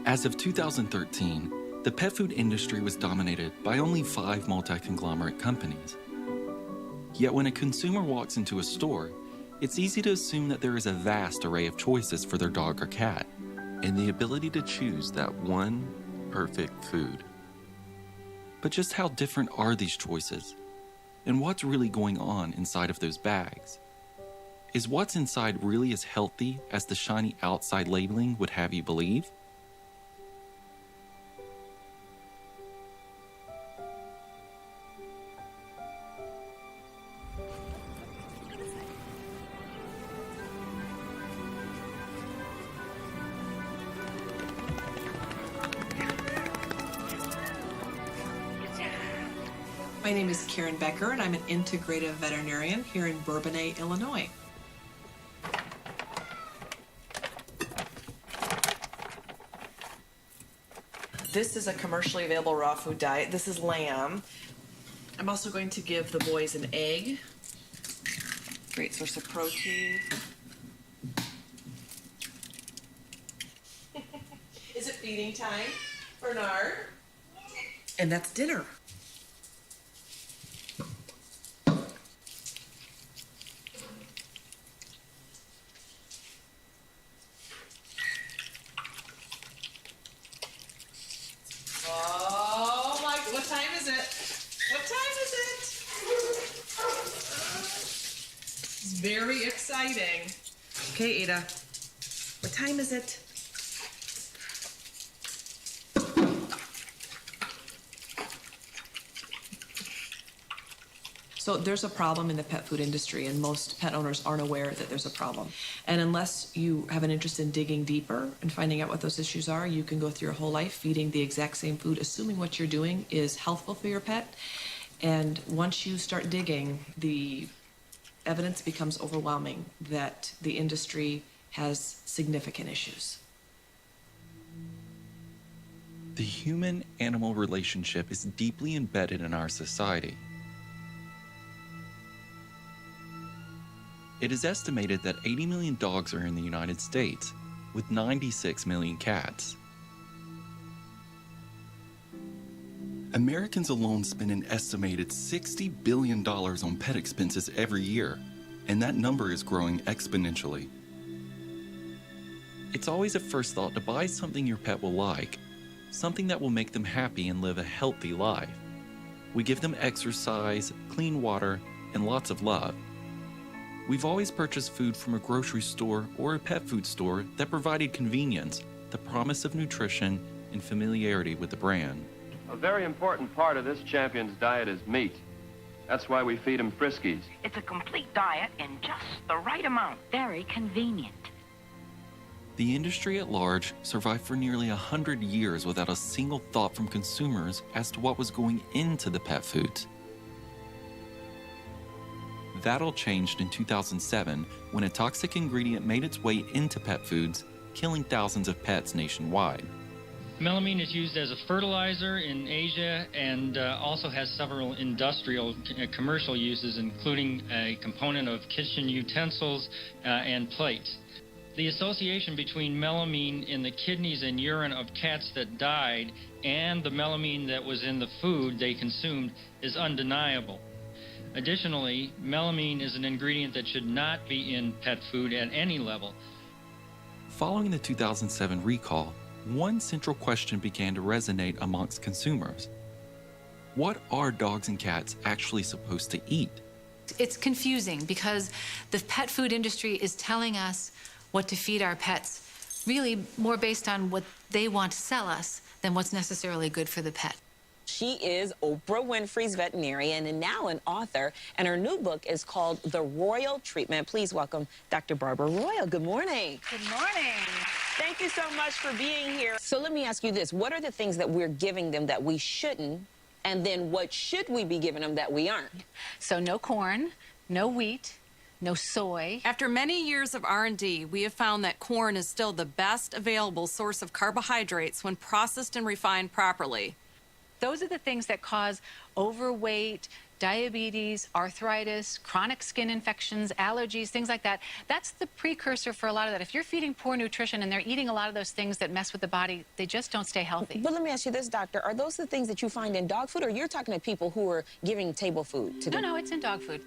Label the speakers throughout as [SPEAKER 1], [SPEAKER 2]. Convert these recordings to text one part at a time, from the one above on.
[SPEAKER 1] As of 2013, the pet food industry was dominated by only 5 multi-conglomerate companies. Yet when a consumer walks into a store, it's easy to assume that there is a vast array of choices for their dog or cat, and the ability to choose that one perfect food. But just how different are these choices? And what's really going on inside of those bags? Is what's inside really as healthy as the shiny outside labeling would have you believe?
[SPEAKER 2] My name is Karen Becker, and I'm an integrative veterinarian here in Bourbonnais, Illinois. This is a commercially available raw food diet. This is lamb. I'm also going to give the boys an egg. Great source of protein. Is it feeding time, Bernard? And that's dinner. Oh my, what time is it? What time is it? It's very exciting. Okay, Ada, what time is it? So there's a problem in the pet food industry, and most pet owners aren't aware that there's a problem. And unless you have an interest in digging deeper and finding out what those issues are, you can go through your whole life feeding the exact same food, assuming what you're doing is healthful for your pet. And once you start digging, the evidence becomes overwhelming that the industry has significant issues.
[SPEAKER 1] The human-animal relationship is deeply embedded in our society. It is estimated that 80 million dogs are in the United States, with 96 million cats. Americans alone spend an estimated $60 billion on pet expenses every year, and that number is growing exponentially. It's always a first thought to buy something your pet will like, something that will make them happy and live a healthy life. We give them exercise, clean water, and lots of love. We've always purchased food from a grocery store or a pet food store that provided convenience, the promise of nutrition, and familiarity with the brand.
[SPEAKER 3] A very important part of this champion's diet is meat. That's why we feed him Friskies.
[SPEAKER 4] It's a complete diet in just the right amount. Very convenient.
[SPEAKER 1] The industry at large survived for nearly 100 years without a single thought from consumers as to what was going into the pet foods. That all changed in 2007 when a toxic ingredient made its way into pet foods, killing thousands of pets nationwide.
[SPEAKER 5] Melamine is used as a fertilizer in Asia and also has several industrial commercial uses, including a component of kitchen utensils and plates. The association between melamine in the kidneys and urine of cats that died and the melamine that was in the food they consumed is undeniable. Additionally, melamine is an ingredient that should not be in pet food at any level.
[SPEAKER 1] Following the 2007 recall, one central question began to resonate amongst consumers. What are dogs and cats actually supposed to eat?
[SPEAKER 6] It's confusing because the pet food industry is telling us what to feed our pets, really more based on what they want to sell us than what's necessarily good for the pet.
[SPEAKER 7] She is Oprah Winfrey's veterinarian and now an author, and her new book is called The Royal Treatment. Please welcome Dr. Barbara Royal. Good morning.
[SPEAKER 4] Good morning.
[SPEAKER 7] Thank you so much for being here. So let me ask you this. What are the things that we're giving them that we shouldn't, and then what should we be giving them that we aren't?
[SPEAKER 6] So no corn, no wheat, no soy.
[SPEAKER 8] After many years of R&D, we have found that corn is still the best available source of carbohydrates when processed and refined properly.
[SPEAKER 6] Those are the things that cause overweight, diabetes, arthritis, chronic skin infections, allergies, things like that. That's the precursor for a lot of that. If you're feeding poor nutrition and they're eating a lot of those things that mess with the body, they just don't stay healthy.
[SPEAKER 7] But let me ask you this, doctor. Are those the things that you find in dog food, or you're talking to people who are giving table food to them?
[SPEAKER 6] No, it's in dog food.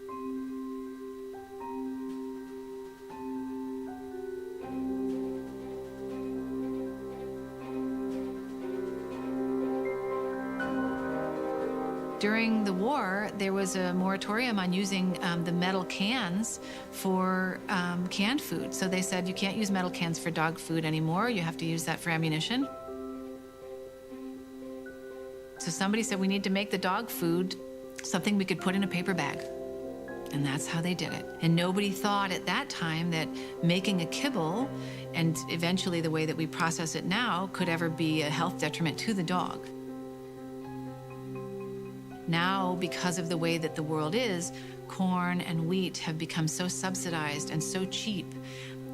[SPEAKER 6] During the war, there was a moratorium on using the metal cans for canned food. So they said you can't use metal cans for dog food anymore. You have to use that for ammunition. So somebody said we need to make the dog food something we could put in a paper bag. And that's how they did it. And nobody thought at that time that making a kibble, and eventually the way that we process it now, could ever be a health detriment to the dog. Now, because of the way that the world is, corn and wheat have become so subsidized and so cheap.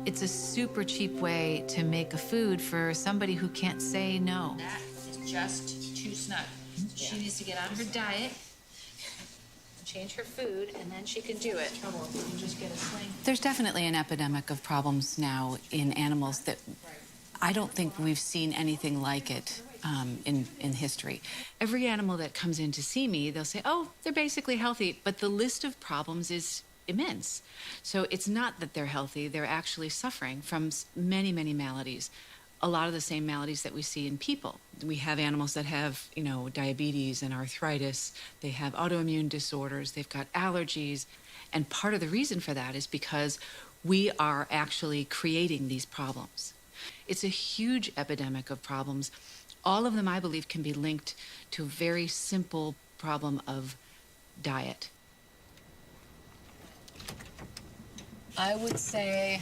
[SPEAKER 6] It's a super cheap way to make a food for somebody who can't say no.
[SPEAKER 9] That is just too snug. She needs to get on her diet, change her food, and then she can do it. Trouble if you can just get a sling.
[SPEAKER 10] There's definitely an epidemic of problems now in animals that I don't think we've seen anything like it in history. Every animal that comes in to see me, they'll say, oh, they're basically healthy, but the list of problems is immense. So it's not that they're healthy, they're actually suffering from many, many maladies. A lot of the same maladies that we see in people. We have animals that have, diabetes and arthritis. They have autoimmune disorders. They've got allergies. And part of the reason for that is because we are actually creating these problems. It's a huge epidemic of problems. All of them, I believe, can be linked to a very simple problem of diet. I would say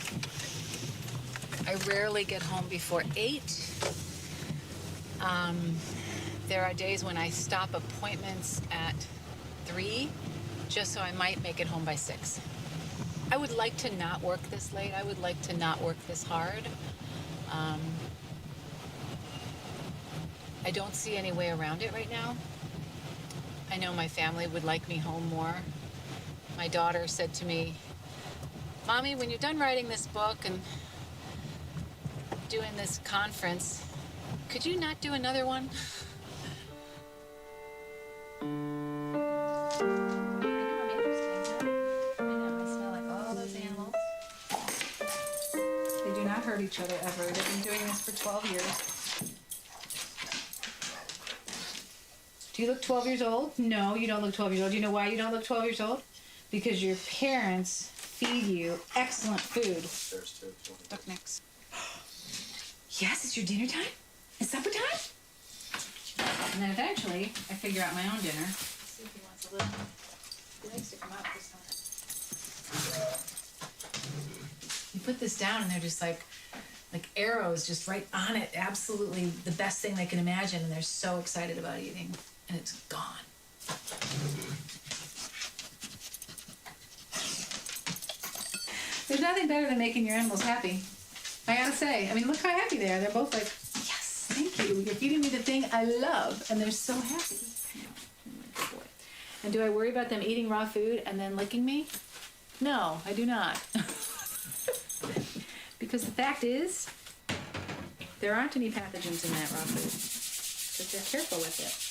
[SPEAKER 10] I rarely get home before 8. There are days when I stop appointments at 3, just so I might make it home by 6. I would like to not work this late. I would like to not work this hard. I don't see any way around it right now. I know my family would like me home more. My daughter said to me, Mommy, when you're done writing this book and doing this conference, could you not do another one?
[SPEAKER 6] I know, I smell like all those animals. They do not hurt each other ever. They've been doing this for 12 years. Do you look 12 years old? No, you don't look 12 years old. Do you know why you don't look 12 years old? Because your parents feed you excellent food. Look next. Yes, it's your dinner time? It's supper time? And then eventually, I figure out my own dinner. See if he wants a little. He likes to come out this time. You put this down and they're just like arrows just right on it. Absolutely the best thing they can imagine, and they're so excited about eating. And it's gone. There's nothing better than making your animals happy. I gotta say, I mean, look how happy they are. They're both like, yes, thank you. You're feeding me the thing I love. And they're so happy. And do I worry about them eating raw food and then licking me? No, I do not. Because the fact is, there aren't any pathogens in that raw food. Because they're careful with it.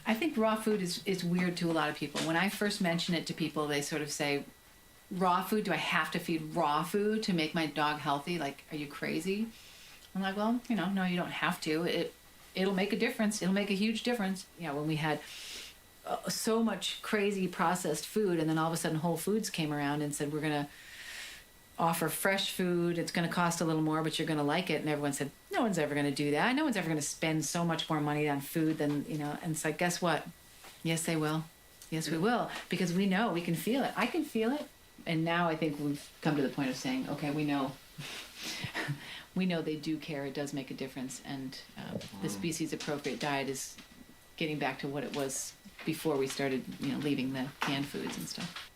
[SPEAKER 6] I think raw food is weird to a lot of people. When I first mention it to people, they sort of say, raw food? Do I have to feed raw food to make my dog healthy? Like, are you crazy? I'm like, well, no, you don't have to. It'll make a difference. It'll make a huge difference. When we had so much crazy processed food, and then all of a sudden Whole Foods came around and said, we're going to offer fresh food. It's going to cost a little more, but you're going to like it. And everyone said, no one's ever going to do that. No one's ever going to spend so much more money on food than, and it's like, guess what? Yes, they will. Yes, we will. Because we know, we can feel it. I can feel it. And now I think we've come to the point of saying, okay, we know. We know they do care. It does make a difference. And the species-appropriate diet is getting back to what it was before we started, leaving the canned foods and stuff.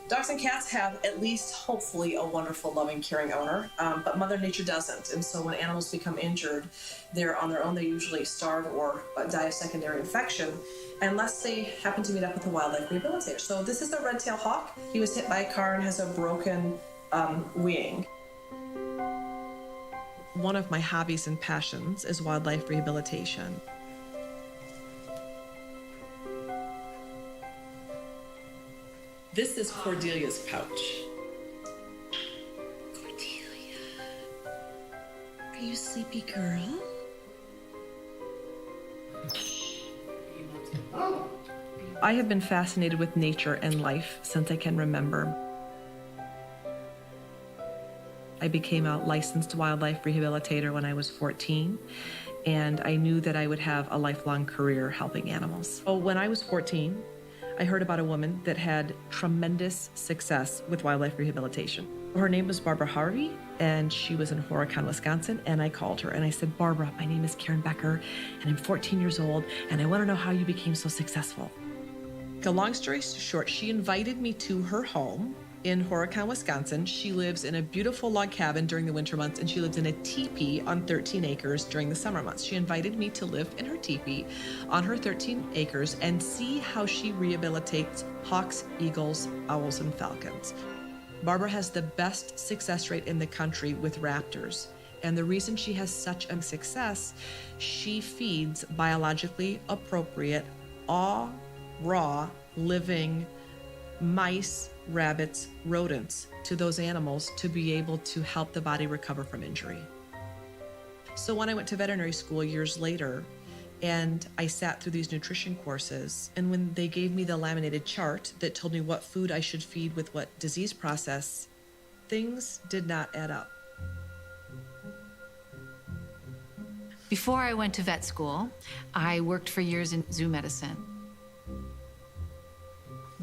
[SPEAKER 2] Dogs and cats have at least, hopefully, a wonderful, loving, caring owner, but Mother Nature doesn't. And so when animals become injured, they're on their own. They usually starve or die of secondary infection, unless they happen to meet up with a wildlife rehabilitator. So this is the red-tailed hawk. He was hit by a car and has a broken wing. One of my hobbies and passions is wildlife rehabilitation. This is Cordelia's pouch. Cordelia, are you a sleepy girl? I have been fascinated with nature and life since I can remember. I became a licensed wildlife rehabilitator when I was 14, and I knew that I would have a lifelong career helping animals. So when I was 14, I heard about a woman that had tremendous success with wildlife rehabilitation. Her name was Barbara Harvey, and she was in Horicon, Wisconsin, and I called her and I said, Barbara, my name is Karen Becker, and I'm 14 years old, and I want to know how you became so successful. A long story short, she invited me to her home in Horicon, Wisconsin. She lives in a beautiful log cabin during the winter months, and she lives in a teepee on 13 acres during the summer months. She invited me to live in her teepee on her 13 acres and see how she rehabilitates hawks, eagles, owls, and falcons. Barbara has the best success rate in the country with raptors. And the reason she has such a success, she feeds biologically appropriate, raw, living mice, rabbits, rodents to those animals to be able to help the body recover from injury. So when I went to veterinary school years later, and I sat through these nutrition courses, and when they gave me the laminated chart that told me what food I should feed with what disease process, things did not add up.
[SPEAKER 6] Before I went to vet school, I worked for years in zoo medicine.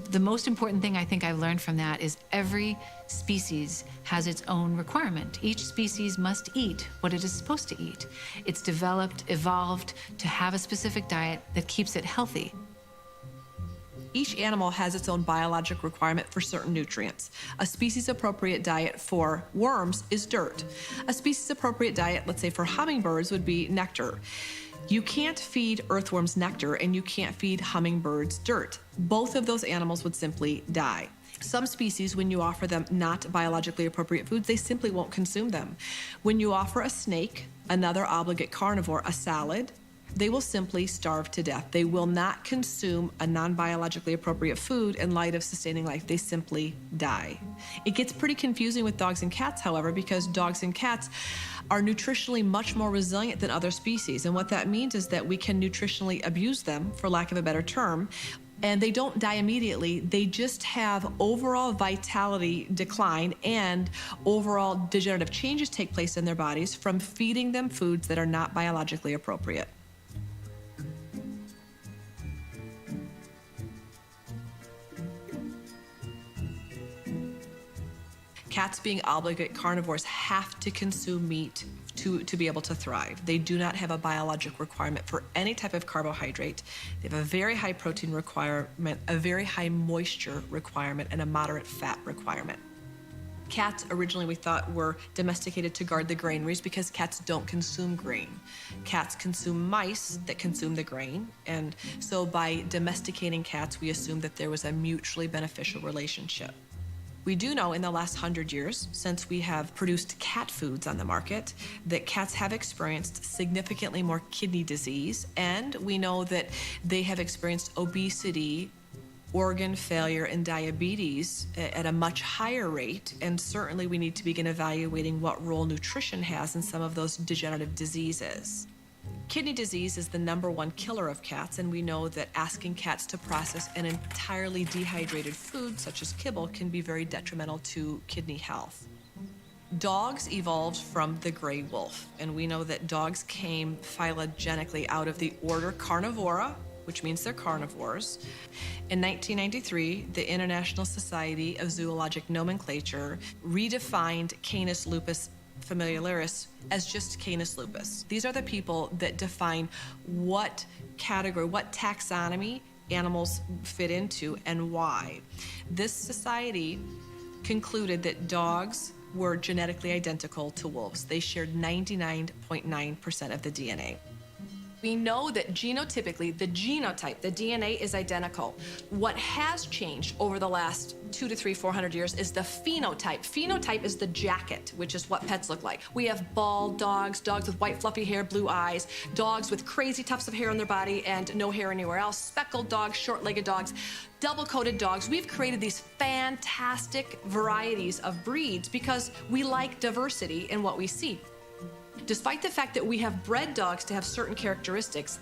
[SPEAKER 6] The most important thing I think I've learned from that is every species has its own requirement. Each species must eat what it is supposed to eat. It's developed, evolved to have a specific diet that keeps it healthy.
[SPEAKER 2] Each animal has its own biologic requirement for certain nutrients. A species-appropriate diet for worms is dirt. A species-appropriate diet, let's say for hummingbirds, would be nectar. You can't feed earthworms nectar and you can't feed hummingbirds dirt. Both of those animals would simply die. Some species, when you offer them not biologically appropriate foods, they simply won't consume them. When you offer a snake, another obligate carnivore, a salad, they will simply starve to death. They will not consume a non-biologically appropriate food in light of sustaining life. They simply die. It gets pretty confusing with dogs and cats, however, because dogs and cats are nutritionally much more resilient than other species. And what that means is that we can nutritionally abuse them, for lack of a better term, and they don't die immediately. They just have overall vitality decline and overall degenerative changes take place in their bodies from feeding them foods that are not biologically appropriate. Cats, being obligate carnivores, have to consume meat to be able to thrive. They do not have a biologic requirement for any type of carbohydrate. They have a very high protein requirement, a very high moisture requirement, and a moderate fat requirement. Cats originally we thought were domesticated to guard the granaries because cats don't consume grain. Cats consume mice that consume the grain, and so by domesticating cats, we assumed that there was a mutually beneficial relationship. We do know in the last 100 years, since we have produced cat foods on the market, that cats have experienced significantly more kidney disease, and we know that they have experienced obesity, organ failure, and diabetes at a much higher rate, and certainly we need to begin evaluating what role nutrition has in some of those degenerative diseases. Kidney disease is the #1 killer of cats, and we know that asking cats to process an entirely dehydrated food, such as kibble, can be very detrimental to kidney health. Dogs evolved from the gray wolf, and we know that dogs came phylogenetically out of the order Carnivora, which means they're carnivores. In 1993, the International Society of Zoologic Nomenclature redefined Canis lupus familiaris as just Canis lupus. These are the people that define what category, what taxonomy animals fit into and why. This society concluded that dogs were genetically identical to wolves. They shared 99.9% of the DNA. We know that genotypically, the genotype, the DNA is identical. What has changed over the last 200 to 300, 400 years is the phenotype. Phenotype is the jacket, which is what pets look like. We have bald dogs, dogs with white fluffy hair, blue eyes, dogs with crazy tufts of hair on their body and no hair anywhere else, speckled dogs, short-legged dogs, double-coated dogs. We've created these fantastic varieties of breeds because we like diversity in what we see. Despite the fact that we have bred dogs to have certain characteristics,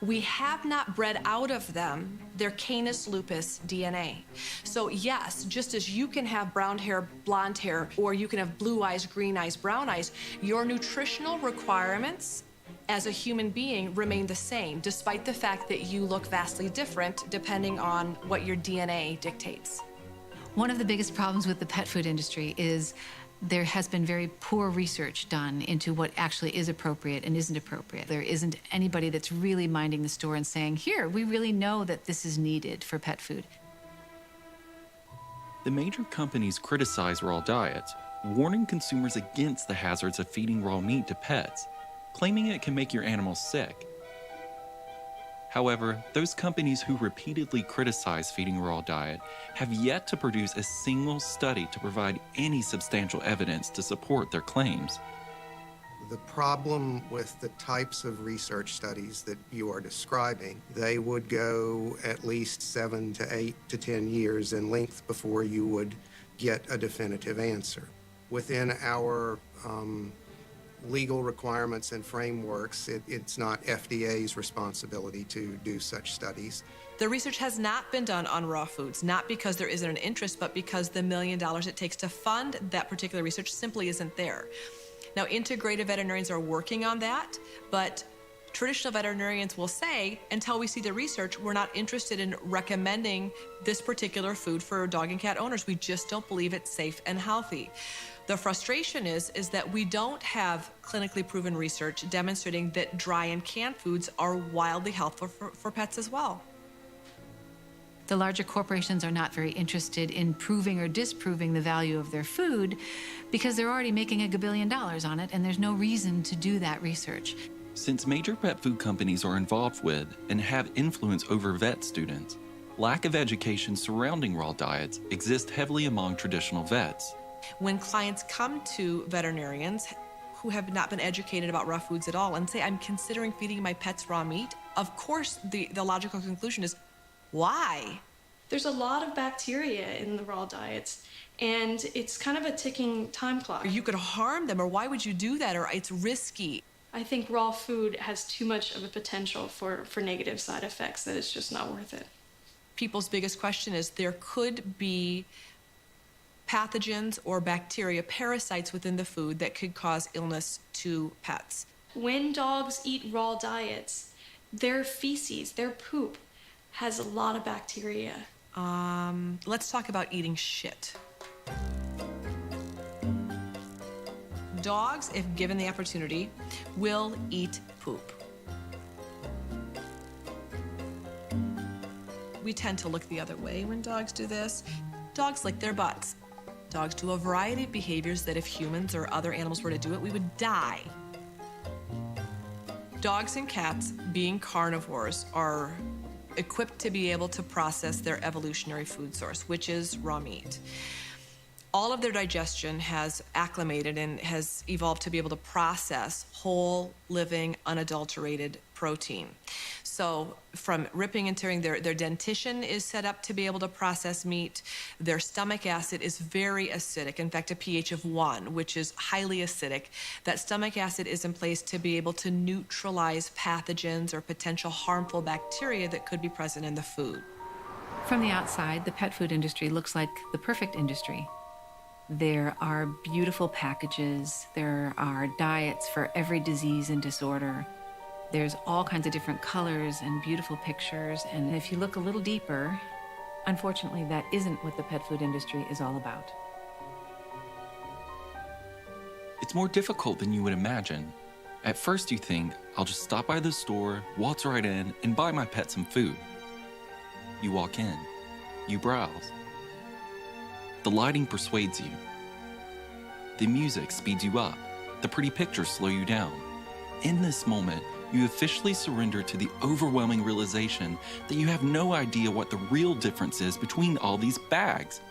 [SPEAKER 2] we have not bred out of them their Canis lupus DNA. So yes, just as you can have brown hair, blonde hair, or you can have blue eyes, green eyes, brown eyes, your nutritional requirements as a human being remain the same, despite the fact that you look vastly different depending on what your DNA dictates.
[SPEAKER 6] One of the biggest problems with the pet food industry is there has been very poor research done into what actually is appropriate and isn't appropriate. There isn't anybody that's really minding the store and saying, here, we really know that this is needed for pet food.
[SPEAKER 1] The major companies criticize raw diets, warning consumers against the hazards of feeding raw meat to pets, claiming it can make your animals sick. However, those companies who repeatedly criticize feeding a raw diet have yet to produce a single study to provide any substantial evidence to support their claims.
[SPEAKER 11] The problem with the types of research studies that you are describing, they would go at least 7 to 8 to 10 years in length before you would get a definitive answer. Within our legal requirements and frameworks, it's not FDA's responsibility to do such studies.
[SPEAKER 2] The research has not been done on raw foods, not because there isn't an interest, but because the $1 million it takes to fund that particular research simply isn't there. Now, integrative veterinarians are working on that, but traditional veterinarians will say, until we see the research, we're not interested in recommending this particular food for dog and cat owners. We just don't believe it's safe and healthy. The frustration is that we don't have clinically proven research demonstrating that dry and canned foods are wildly helpful for pets as well.
[SPEAKER 6] The larger corporations are not very interested in proving or disproving the value of their food because they're already making $1 billion on it, and there's no reason to do that research.
[SPEAKER 1] Since major pet food companies are involved with and have influence over vet students, lack of education surrounding raw diets exists heavily among traditional vets.
[SPEAKER 2] When clients come to veterinarians who have not been educated about raw foods at all and say, I'm considering feeding my pets raw meat, of course the logical conclusion is, why?
[SPEAKER 12] There's a lot of bacteria in the raw diets, and it's kind of a ticking time clock.
[SPEAKER 2] Or you could harm them, or why would you do that, or it's risky.
[SPEAKER 12] I think raw food has too much of a potential for negative side effects that it's just not worth it.
[SPEAKER 2] People's biggest question is there could be pathogens or bacteria, parasites within the food that could cause illness to pets.
[SPEAKER 12] When dogs eat raw diets, their feces, their poop, has a lot of bacteria.
[SPEAKER 2] Let's talk about eating shit. Dogs, if given the opportunity, will eat poop. We tend to look the other way when dogs do this. Dogs lick their butts. Dogs do a variety of behaviors that if humans or other animals were to do it, we would die. Dogs and cats, being carnivores, are equipped to be able to process their evolutionary food source, which is raw meat. All of their digestion has acclimated and has evolved to be able to process whole, living, unadulterated protein. So from ripping and tearing, their dentition is set up to be able to process meat. Their stomach acid is very acidic, in fact, a pH of 1, which is highly acidic. That stomach acid is in place to be able to neutralize pathogens or potential harmful bacteria that could be present in the food.
[SPEAKER 6] From the outside, the pet food industry looks like the perfect industry. There are beautiful packages. There are diets for every disease and disorder. There's all kinds of different colors and beautiful pictures. And if you look a little deeper, unfortunately, that isn't what the pet food industry is all about.
[SPEAKER 1] It's more difficult than you would imagine. At first you think, I'll just stop by the store, waltz right in, and buy my pet some food. You walk in. You browse. The lighting persuades you. The music speeds you up. The pretty pictures slow you down. In this moment, you officially surrender to the overwhelming realization that you have no idea what the real difference is between all these bags.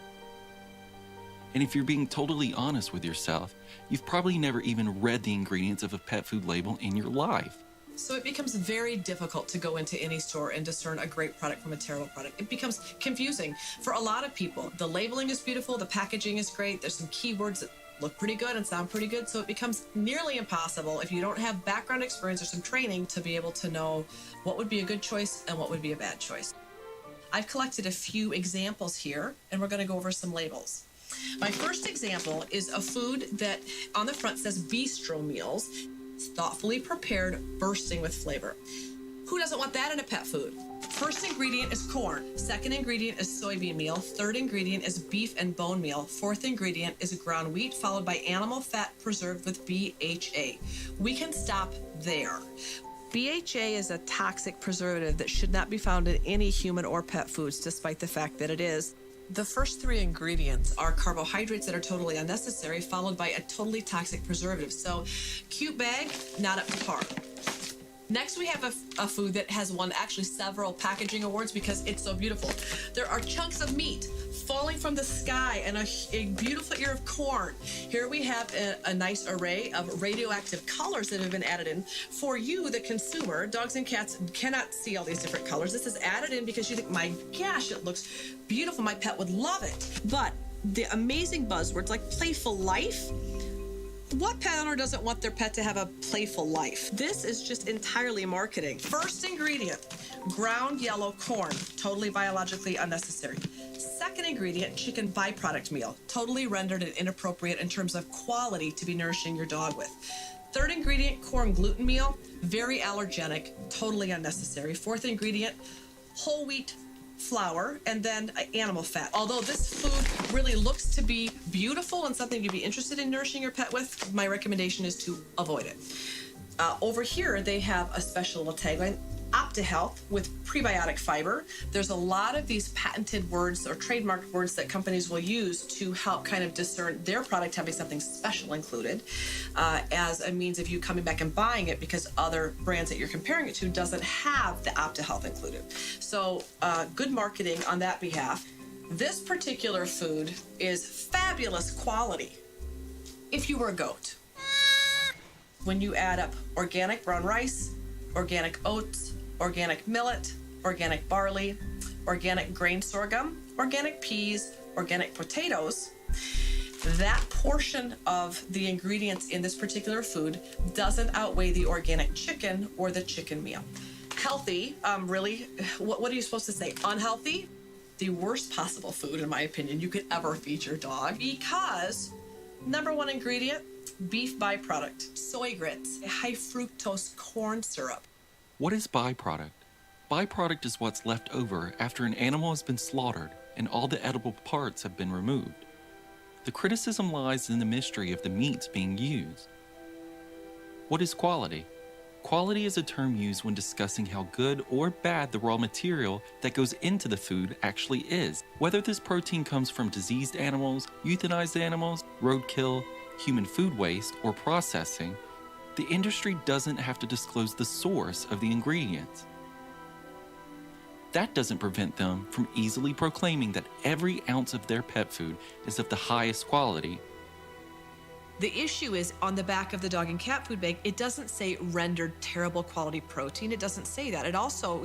[SPEAKER 1] And if you're being totally honest with yourself, you've probably never even read the ingredients of a pet food label in your life.
[SPEAKER 2] So it becomes very difficult to go into any store and discern a great product from a terrible product. It becomes confusing for a lot of people. The labeling is beautiful, the packaging is great, there's some keywords that look pretty good and sound pretty good, so it becomes nearly impossible if you don't have background experience or some training to be able to know what would be a good choice and what would be a bad choice. I've collected a few examples here, and we're going to go over some labels. My first example is a food that on the front says bistro meals. It's thoughtfully prepared, bursting with flavor. Who doesn't want that in a pet food? First ingredient is corn. Second ingredient is soybean meal. Third ingredient is beef and bone meal. Fourth ingredient is ground wheat, followed by animal fat preserved with BHA. We can stop there. BHA is a toxic preservative that should not be found in any human or pet foods, despite the fact that it is. The first three ingredients are carbohydrates that are totally unnecessary, followed by a totally toxic preservative. So, cute bag, not up to par. Next, we have a food that has won actually several packaging awards because it's so beautiful. There are chunks of meat falling from the sky and a beautiful ear of corn. Here we have a nice array of radioactive colors that have been added in. For you, the consumer, dogs and cats cannot see all these different colors. This is added in because you think, my gosh, it looks beautiful. My pet would love it. But the amazing buzzwords like playful life, what pet owner doesn't want their pet to have a playful life? This is just entirely marketing. First ingredient, ground yellow corn, totally biologically unnecessary. Second ingredient, chicken byproduct meal, totally rendered and inappropriate in terms of quality to be nourishing your dog with. Third ingredient, corn gluten meal, very allergenic, totally unnecessary. Fourth ingredient, whole wheat flour, and then animal fat. Although this food really looks to be beautiful and something you'd be interested in nourishing your pet with, my recommendation is to avoid it. Over here, they have a special little tagline, OptiHealth with prebiotic fiber. There's a lot of these patented words or trademarked words that companies will use to help kind of discern their product having something special included as a means of you coming back and buying it because other brands that you're comparing it to doesn't have the OptiHealth included. So good marketing on that behalf. This particular food is fabulous quality if you were a goat. When you add up organic brown rice, organic oats, organic millet, organic barley, organic grain sorghum, organic peas, organic potatoes, that portion of the ingredients in this particular food doesn't outweigh the organic chicken or the chicken meal. Healthy, really, what are you supposed to say? Unhealthy? The worst possible food, in my opinion, you could ever feed your dog because number one ingredient, beef byproduct, soy grits, high fructose corn syrup.
[SPEAKER 1] What is byproduct? Byproduct is what's left over after an animal has been slaughtered and all the edible parts have been removed. The criticism lies in the mystery of the meats being used. What is quality? Quality is a term used when discussing how good or bad the raw material that goes into the food actually is. Whether this protein comes from diseased animals, euthanized animals, roadkill, human food waste, or processing, the industry doesn't have to disclose the source of the ingredients. That doesn't prevent them from easily proclaiming that every ounce of their pet food is of the highest quality.
[SPEAKER 2] The issue is on the back of the dog and cat food bag, it doesn't say rendered terrible quality protein. It doesn't say that.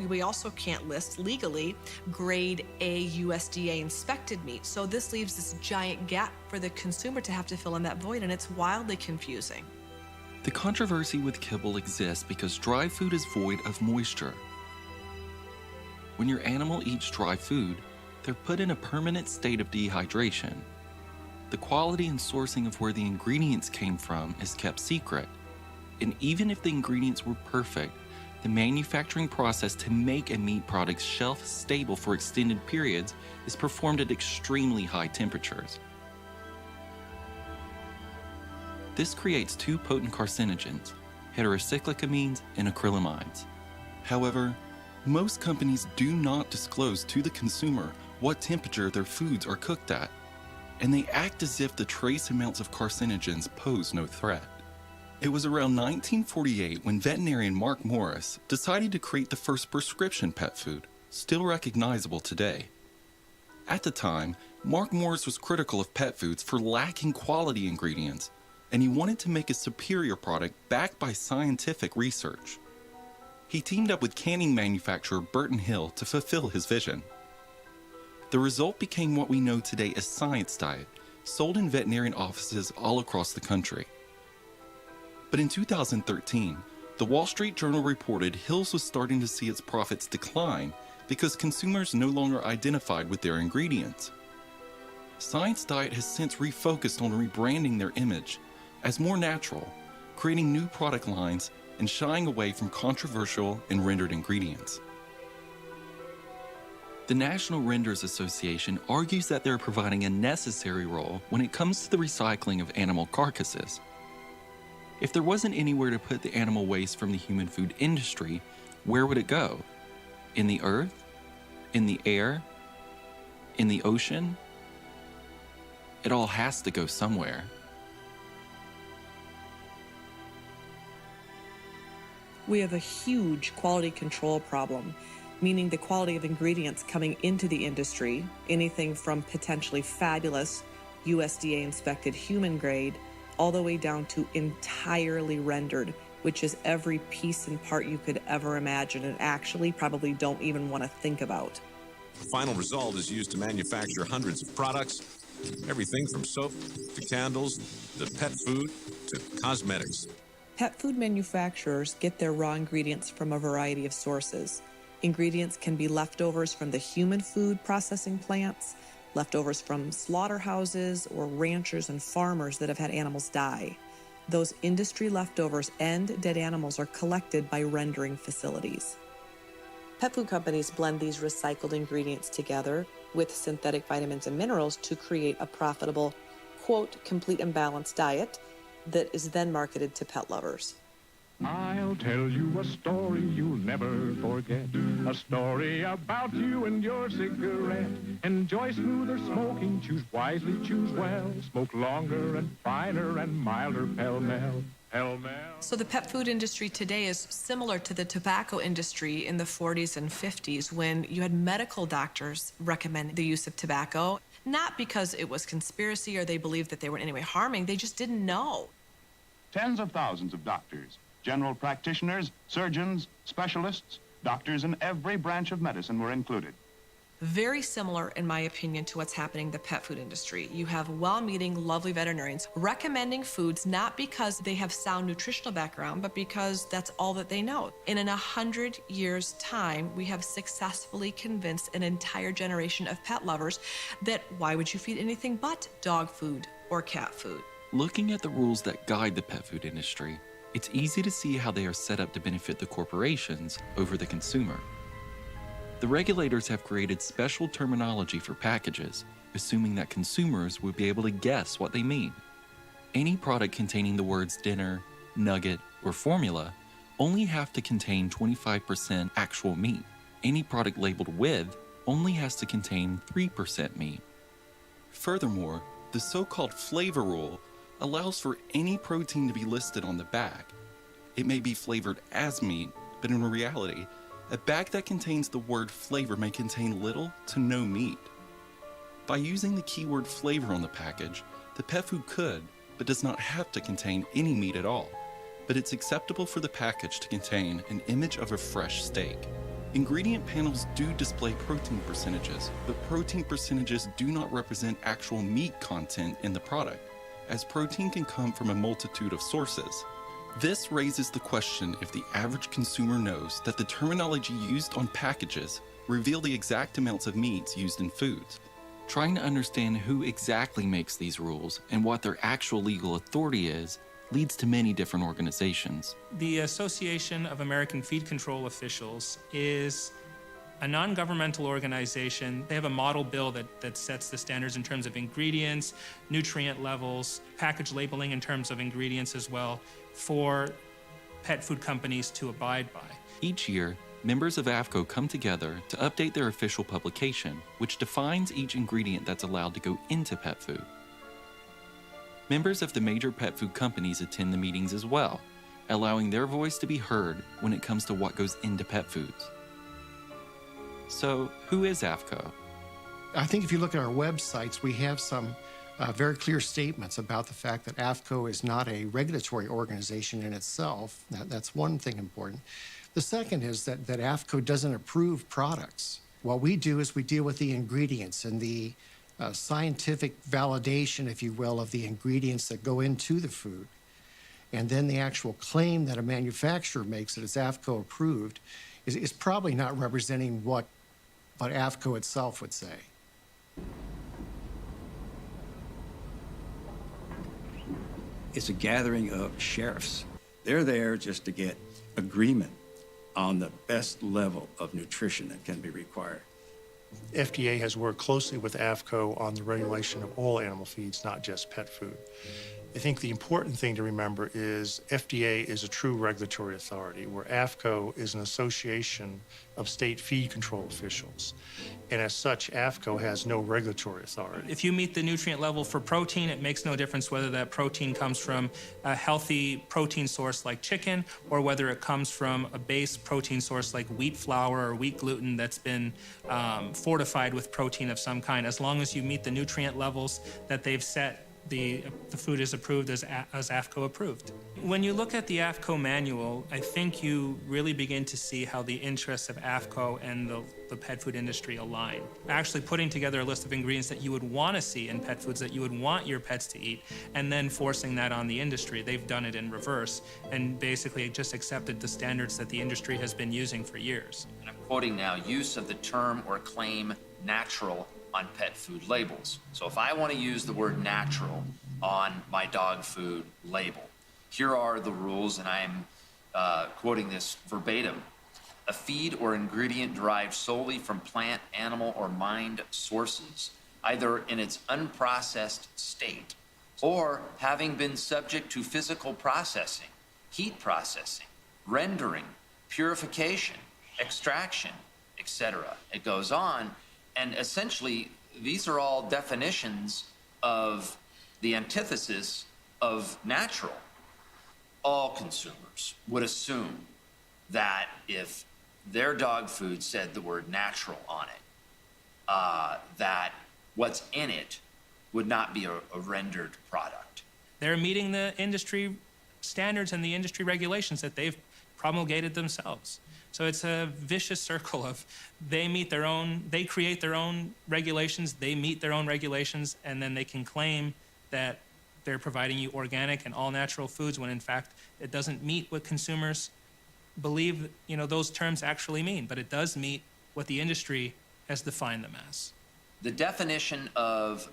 [SPEAKER 2] We also can't list legally grade A USDA inspected meat. So this leaves this giant gap for the consumer to have to fill in that void, and it's wildly confusing.
[SPEAKER 1] The controversy with kibble exists because dry food is void of moisture. When your animal eats dry food, they're put in a permanent state of dehydration. The quality and sourcing of where the ingredients came from is kept secret. And even if the ingredients were perfect, the manufacturing process to make a meat product shelf stable for extended periods is performed at extremely high temperatures. This creates two potent carcinogens, heterocyclic amines and acrylamides. However, Most companies do not disclose to the consumer what temperature their foods are cooked at, and they act as if the trace amounts of carcinogens pose no threat. It was around 1948 when veterinarian Mark Morris decided to create the first prescription pet food, still recognizable today. At the time, Mark Morris was critical of pet foods for lacking quality ingredients, and he wanted to make a superior product backed by scientific research. He teamed up with canning manufacturer Burton Hill to fulfill his vision. The result became what we know today as Science Diet, sold in veterinarian offices all across the country. But in 2013, the Wall Street Journal reported Hill's was starting to see its profits decline because consumers no longer identified with their ingredients. Science Diet has since refocused on rebranding their image as more natural, creating new product lines and shying away from controversial and rendered ingredients. The National Renders Association argues that they're providing a necessary role when it comes to the recycling of animal carcasses. If there wasn't anywhere to put the animal waste from the human food industry, where would it go? In the earth? In the air? In the ocean? It all has to go somewhere.
[SPEAKER 2] We have a huge quality control problem, meaning the quality of ingredients coming into the industry, anything from potentially fabulous USDA-inspected human grade all the way down to entirely rendered, which is every piece and part you could ever imagine and actually probably don't even want to think about.
[SPEAKER 13] The final result is used to manufacture hundreds of products, everything from soap to candles to pet food to cosmetics.
[SPEAKER 2] Pet food manufacturers get their raw ingredients from a variety of sources. Ingredients can be leftovers from the human food processing plants, leftovers from slaughterhouses or ranchers and farmers that have had animals die. Those industry leftovers and dead animals are collected by rendering facilities. Pet food companies blend these recycled ingredients together with synthetic vitamins and minerals to create a profitable, quote, complete and balanced diet that is then marketed to pet lovers.
[SPEAKER 14] I'll tell you a story you'll never forget. A story about you and your cigarette. Enjoy smoother smoking, choose wisely, choose well. Smoke longer and finer and milder pell-mell.
[SPEAKER 2] So the pet food industry today is similar to the tobacco industry in the 40s and 50s when you had medical doctors recommend the use of tobacco, not because it was conspiracy or they believed that they were in any way harming, they just didn't know.
[SPEAKER 15] Tens of thousands of doctors, general practitioners, surgeons, specialists, doctors in every branch of medicine were included.
[SPEAKER 2] Very similar, in my opinion, to what's happening in the pet food industry. You have well-meaning, lovely veterinarians recommending foods not because they have sound nutritional background, but because that's all that they know. And in 100 years' time, we have successfully convinced an entire generation of pet lovers that why would you feed anything but dog food or cat food?
[SPEAKER 1] Looking at the rules that guide the pet food industry, it's easy to see how they are set up to benefit the corporations over the consumer. The regulators have created special terminology for packages, assuming that consumers would be able to guess what they mean. Any product containing the words dinner, nugget, or formula only have to contain 25% actual meat. Any product labeled with only has to contain 3% meat. Furthermore, the so-called flavor rule allows for any protein to be listed on the bag. It may be flavored as meat, but in reality, a bag that contains the word flavor may contain little to no meat. By using the keyword flavor on the package, the pet food could, but does not have to contain any meat at all, but it's acceptable for the package to contain an image of a fresh steak. Ingredient panels do display protein percentages, but protein percentages do not represent actual meat content in the product, as protein can come from a multitude of sources. This raises the question if the average consumer knows that the terminology used on packages reveal the exact amounts of meats used in foods. Trying to understand who exactly makes these rules and what their actual legal authority is leads to many different organizations.
[SPEAKER 16] The Association of American Feed Control Officials is a non-governmental organization. They have a model bill that sets the standards in terms of ingredients, nutrient levels, package labeling in terms of ingredients as well, for pet food companies to abide by.
[SPEAKER 1] Each year, members of AAFCO come together to update their official publication, which defines each ingredient that's allowed to go into pet food. Members of the major pet food companies attend the meetings as well, allowing their voice to be heard when it comes to what goes into pet foods. So, who is AAFCO?
[SPEAKER 17] I think if you look at our websites, we have some very clear statements about the fact that AAFCO is not a regulatory organization in itself. That's one thing important. The second is that AAFCO doesn't approve products. What we do is we deal with the ingredients and the scientific validation, if you will, of the ingredients that go into the food. And then the actual claim that a manufacturer makes that it's AAFCO approved is probably not representing what AAFCO itself would say.
[SPEAKER 18] It's a gathering of sheriffs. They're there just to get agreement on the best level of nutrition that can be required.
[SPEAKER 19] FDA has worked closely with AAFCO on the regulation of all animal feeds, not just pet food. I think the important thing to remember is FDA is a true regulatory authority, where AAFCO is an association of state feed control officials. And as such, AAFCO has no regulatory authority.
[SPEAKER 16] If you meet the nutrient level for protein, it makes no difference whether that protein comes from a healthy protein source like chicken or whether it comes from a base protein source like wheat flour or wheat gluten that's been fortified with protein of some kind. As long as you meet the nutrient levels that they've set, the food is approved as AAFCO approved. When you look at the AAFCO manual, I think you really begin to see how the interests of AAFCO and the pet food industry align. Actually putting together a list of ingredients that you would want to see in pet foods that you would want your pets to eat, and then forcing that on the industry. They've done it in reverse and basically just accepted the standards that the industry has been using for years.
[SPEAKER 20] And I'm quoting now, use of the term or claim natural on pet food labels. So if I want to use the word natural on my dog food label, here are the rules, and I'm quoting this verbatim. A feed or ingredient derived solely from plant, animal, or mind sources, either in its unprocessed state or having been subject to physical processing, heat processing, rendering, purification, extraction, etc. It goes on. And essentially, these are all definitions of the antithesis of natural. All consumers would assume that if their dog food said the word natural on it, that what's in it would not be a rendered product.
[SPEAKER 16] They're meeting the industry standards and the industry regulations that they've promulgated themselves. So it's a vicious circle of they create their own regulations, they meet their own regulations, and then they can claim that they're providing you organic and all natural foods when in fact it doesn't meet what consumers believe those terms actually mean, but it does meet what the industry has defined them as.
[SPEAKER 20] The definition of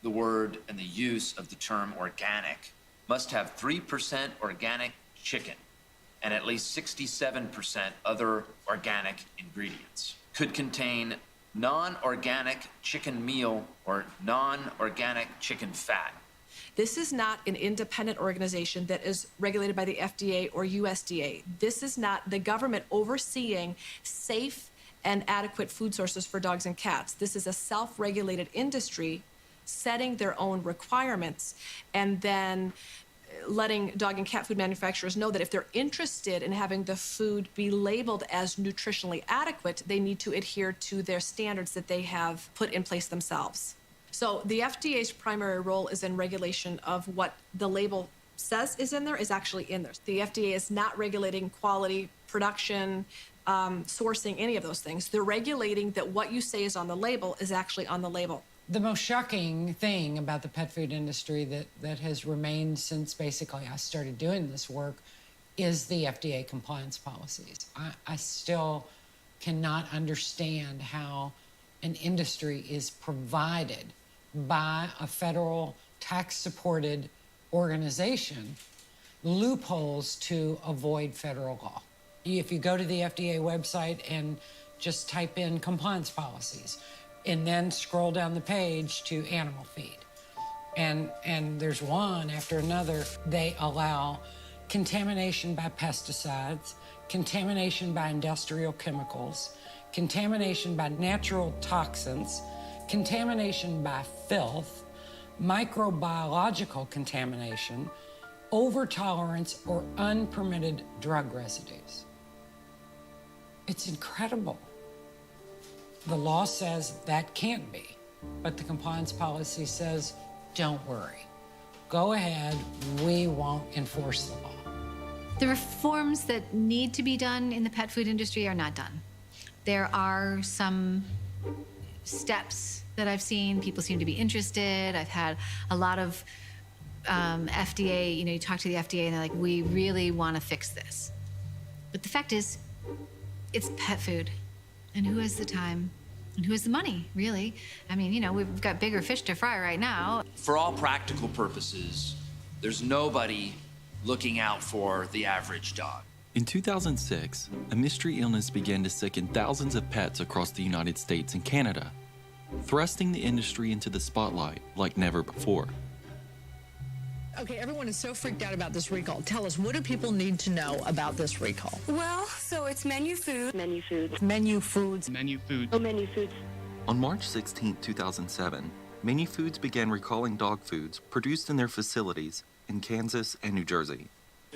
[SPEAKER 20] the word and the use of the term organic must have 3% organic chicken and at least 67% other organic ingredients. Could contain non-organic chicken meal or non-organic chicken fat.
[SPEAKER 2] This is not an independent organization that is regulated by the FDA or USDA. This is not the government overseeing safe and adequate food sources for dogs and cats. This is a self-regulated industry setting their own requirements and then letting dog and cat food manufacturers know that if they're interested in having the food be labeled as nutritionally adequate, they need to adhere to their standards that they have put in place themselves. So the FDA's primary role is in regulation of what the label says is in there is actually in there. The FDA is not regulating quality, production, sourcing, any of those things. They're regulating that what you say is on the label is actually on the label.
[SPEAKER 21] The most shocking thing about the pet food industry that has remained since basically I started doing this work is the FDA compliance policies. I still cannot understand how an industry is provided by a federal tax-supported organization loopholes to avoid federal law. If you go to the FDA website and just type in compliance policies, and then scroll down the page to animal feed. And there's one after another. They allow contamination by pesticides, contamination by industrial chemicals, contamination by natural toxins, contamination by filth, microbiological contamination, overtolerance, or unpermitted drug residues. It's incredible. The law says that can't be, but the compliance policy says, don't worry. Go ahead, we won't enforce the law.
[SPEAKER 3] The reforms that need to be done in the pet food industry are not done. There are some steps that I've seen. People seem to be interested. I've had a lot of FDA, you talk to the FDA and they're like, we really want to fix this. But the fact is, it's pet food. And who has the time? And who has the money, really? I mean, we've got bigger fish to fry right now.
[SPEAKER 20] For all practical purposes, there's nobody looking out for the average dog.
[SPEAKER 1] In 2006, a mystery illness began to sicken thousands of pets across the United States and Canada, thrusting the industry into the spotlight like never before.
[SPEAKER 22] Okay, everyone is so freaked out about this recall. Tell us, what do people need to know about this recall?
[SPEAKER 23] Well, so it's menu food.
[SPEAKER 22] Menu foods. Menu foods.
[SPEAKER 23] Menu foods. Oh, menu foods.
[SPEAKER 1] On March 16, 2007, Menu Foods began recalling dog foods produced in their facilities in Kansas and New Jersey.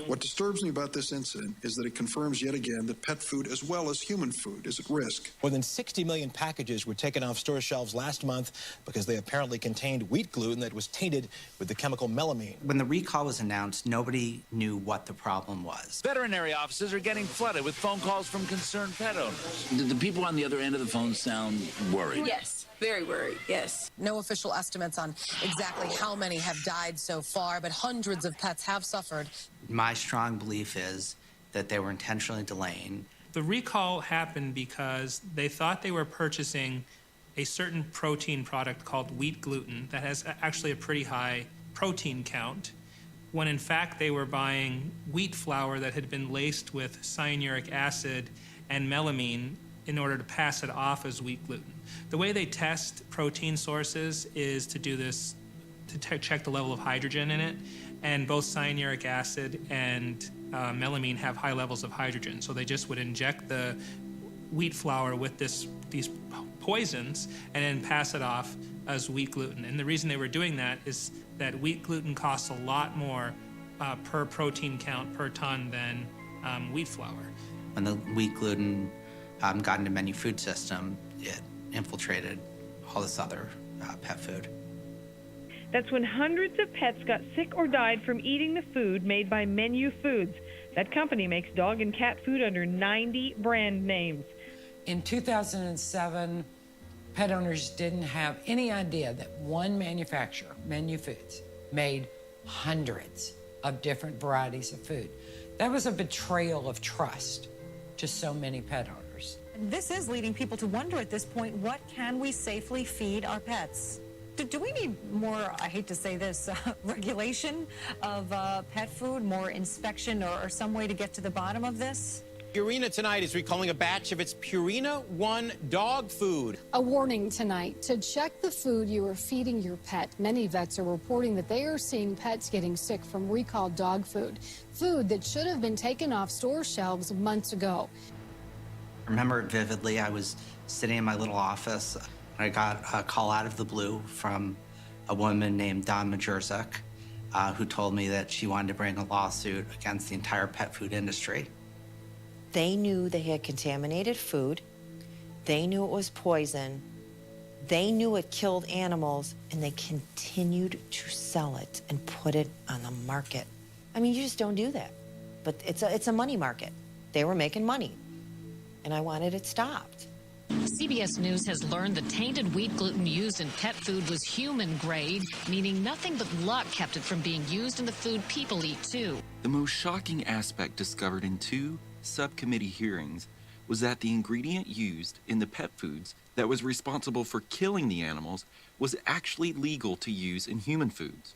[SPEAKER 24] What disturbs me about this incident is that it confirms yet again that pet food as well as human food is at risk.
[SPEAKER 25] More than 60 million packages were taken off store shelves last month because they apparently contained wheat gluten that was tainted with the chemical melamine.
[SPEAKER 26] When the recall was announced, nobody knew what the problem was.
[SPEAKER 27] Veterinary offices are getting flooded with phone calls from concerned pet owners. Did the people on the other end of the phone sound worried?
[SPEAKER 22] Yes, very worried, yes. No official estimates on exactly how many have died so far, but hundreds of pets have suffered.
[SPEAKER 26] My strong belief is that they were intentionally delaying.
[SPEAKER 16] The recall happened because they thought they were purchasing a certain protein product called wheat gluten that has actually a pretty high protein count, when in fact they were buying wheat flour that had been laced with cyanuric acid and melamine in order to pass it off as wheat gluten. The way they test protein sources is to do this, to check the level of hydrogen in it, and both cyanuric acid and melamine have high levels of hydrogen. So they just would inject the wheat flour with these poisons and then pass it off as wheat gluten. And the reason they were doing that is that wheat gluten costs a lot more per protein count per ton than wheat flour.
[SPEAKER 26] When the wheat gluten got into menu food system, it infiltrated all this other pet food.
[SPEAKER 28] That's when hundreds of pets got sick or died from eating the food made by Menu Foods. That company makes dog and cat food under 90 brand names.
[SPEAKER 21] In 2007, pet owners didn't have any idea that one manufacturer, Menu Foods, made hundreds of different varieties of food. That was a betrayal of trust to so many pet owners.
[SPEAKER 29] This is leading people to wonder at this point, what can we safely feed our pets? Do we need more, I hate to say this, regulation of pet food, more inspection, or some way to get to the bottom of this?
[SPEAKER 25] Purina tonight is recalling a batch of its Purina One dog food.
[SPEAKER 30] A warning tonight to check the food you are feeding your pet. Many vets are reporting that they are seeing pets getting sick from recalled dog food, food that should have been taken off store shelves months ago.
[SPEAKER 26] I remember it vividly. I was sitting in my little office. I got a call out of the blue from a woman named Dawn Majerzak, who told me that she wanted to bring a lawsuit against the entire pet food industry.
[SPEAKER 31] They knew they had contaminated food. They knew it was poison. They knew it killed animals, and they continued to sell it and put it on the market. I mean, you just don't do that. But it's a money market. They were making money, and I wanted it stopped.
[SPEAKER 32] CBS News has learned the tainted wheat gluten used in pet food was human grade, meaning nothing but luck kept it from being used in the food people eat too.
[SPEAKER 1] The most shocking aspect discovered in 2 subcommittee hearings was that the ingredient used in the pet foods that was responsible for killing the animals was actually legal to use in human foods.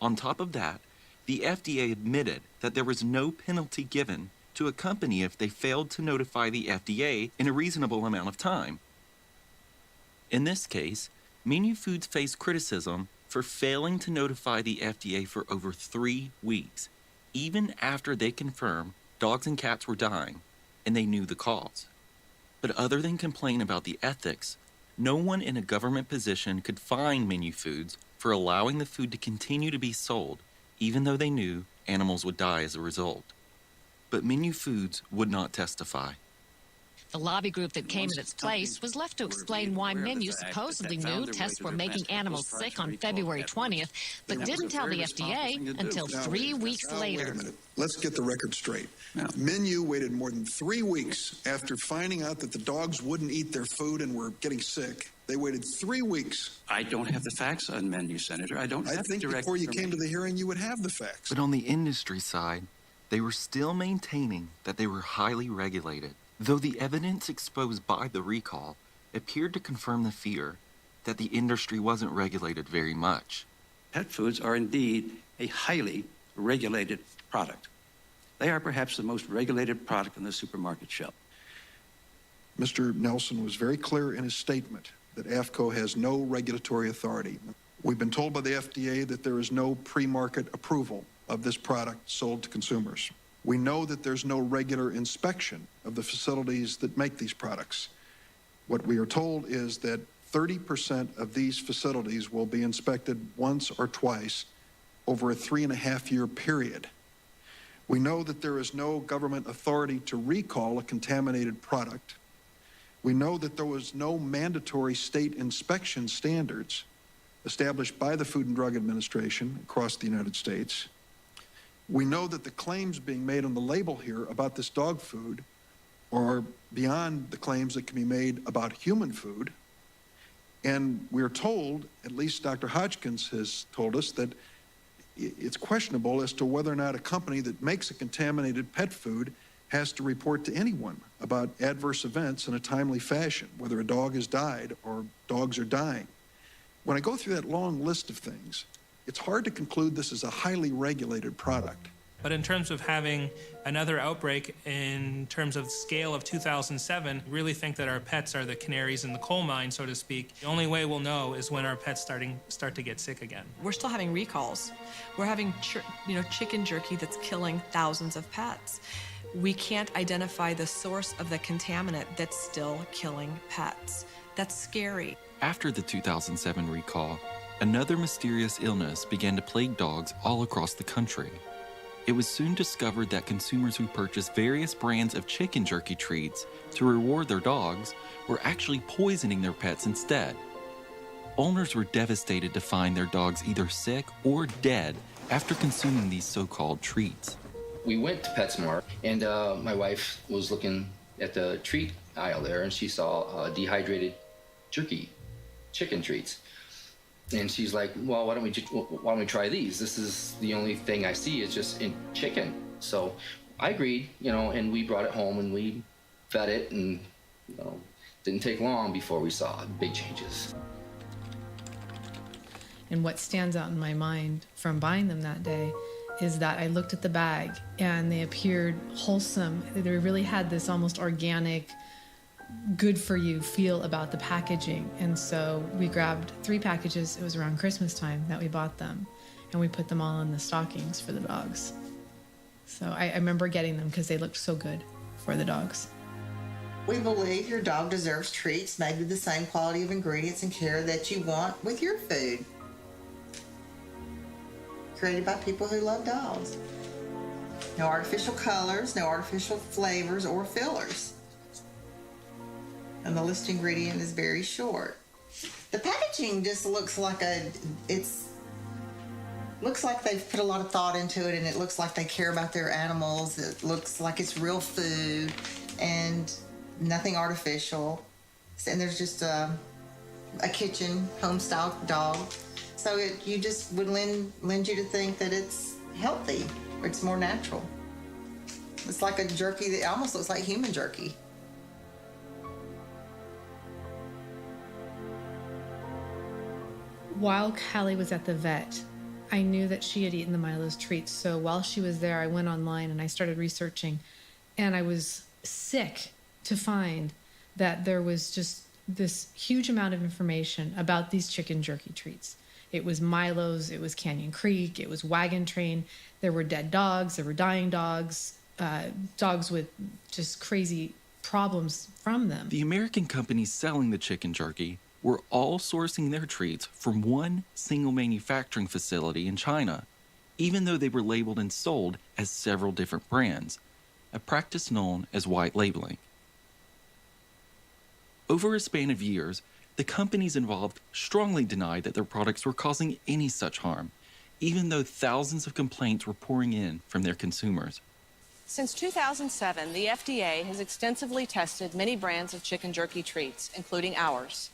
[SPEAKER 1] On top of that, the FDA admitted that there was no penalty given to a company if they failed to notify the FDA in a reasonable amount of time. In this case, Menu Foods faced criticism for failing to notify the FDA for over 3 weeks, even after they confirmed dogs and cats were dying and they knew the cause. But other than complain about the ethics, no one in a government position could fine Menu Foods for allowing the food to continue to be sold, even though they knew animals would die as a result. But Menu Foods would not testify.
[SPEAKER 32] The lobby group that came in its place was left to explain why Menu supposedly knew tests were making animals sick on February 20th, but didn't tell the FDA until 3 weeks later.
[SPEAKER 24] Wait a minute. Let's get the record straight. Menu waited more than 3 weeks after finding out that the dogs wouldn't eat their food and were getting sick. They waited 3 weeks.
[SPEAKER 18] I don't have the facts on Menu, Senator. I
[SPEAKER 24] think before you came to the hearing, you would have the facts.
[SPEAKER 1] But on the industry side, they were still maintaining that they were highly regulated, though the evidence exposed by the recall appeared to confirm the fear that the industry wasn't regulated very much.
[SPEAKER 18] Pet foods are indeed a highly regulated product. They are perhaps the most regulated product on the supermarket shelf.
[SPEAKER 24] Mr. Nelson was very clear in his statement that AFCO has no regulatory authority. We've been told by the FDA that there is no pre-market approval of this product sold to consumers. We know that there's no regular inspection of the facilities that make these products. What we are told is that 30% of these facilities will be inspected once or twice over a 3.5-year period. We know that there is no government authority to recall a contaminated product. We know that there was no mandatory state inspection standards established by the Food and Drug Administration across the United States. We know that the claims being made on the label here about this dog food are beyond the claims that can be made about human food. And we're told, at least Dr. Hodgkins has told us, that it's questionable as to whether or not a company that makes a contaminated pet food has to report to anyone about adverse events in a timely fashion, whether a dog has died or dogs are dying. When I go through that long list of things, it's hard to conclude this is a highly regulated product.
[SPEAKER 16] But in terms of having another outbreak in terms of scale of 2007, I really think that our pets are the canaries in the coal mine, so to speak. The only way we'll know is when our pets start to get sick again.
[SPEAKER 2] We're still having recalls. We're having chicken jerky that's killing thousands of pets. We can't identify the source of the contaminant that's still killing pets. That's scary.
[SPEAKER 1] After the 2007 recall, another mysterious illness began to plague dogs all across the country. It was soon discovered that consumers who purchased various brands of chicken jerky treats to reward their dogs were actually poisoning their pets instead. Owners were devastated to find their dogs either sick or dead after consuming these so-called treats.
[SPEAKER 4] We went to PetSmart, and my wife was looking at the treat aisle there, and she saw dehydrated jerky, chicken treats. And she's like, well, why don't we try these? This is the only thing I see is just in chicken. So I agreed, and we brought it home and we fed it, and didn't take long before we saw big changes.
[SPEAKER 5] And what stands out in my mind from buying them that day is that I looked at the bag and they appeared wholesome. They really had this almost organic, good for you feel about the packaging. And so we grabbed 3 packages. It was around Christmas time that we bought them, and we put them all in the stockings for the dogs. So I remember getting them because they looked so good for the dogs.
[SPEAKER 6] We believe your dog deserves treats made with the same quality of ingredients and care that you want with your food. Created by people who love dogs. No artificial colors, no artificial flavors or fillers. And the list ingredient is very short. The packaging just looks like looks like they've put a lot of thought into it, and it looks like they care about their animals. It looks like it's real food and nothing artificial. And there's just a kitchen home-style dog. So you just would lend you to think that it's healthy, or it's more natural. It's like a jerky that almost looks like human jerky.
[SPEAKER 5] While Callie was at the vet, I knew that she had eaten the Milo's treats. So while she was there, I went online and I started researching, and I was sick to find that there was just this huge amount of information about these chicken jerky treats. It was Milo's, it was Canyon Creek, it was Wagon Train. There were dead dogs, there were dying dogs. dogs with just crazy problems from them.
[SPEAKER 1] The American companies selling the chicken jerky were all sourcing their treats from one single manufacturing facility in China, even though they were labeled and sold as several different brands, a practice known as white labeling. Over a span of years, the companies involved strongly denied that their products were causing any such harm, even though thousands of complaints were pouring in from their consumers.
[SPEAKER 22] Since 2007, the FDA has extensively tested many brands of chicken jerky treats, including ours.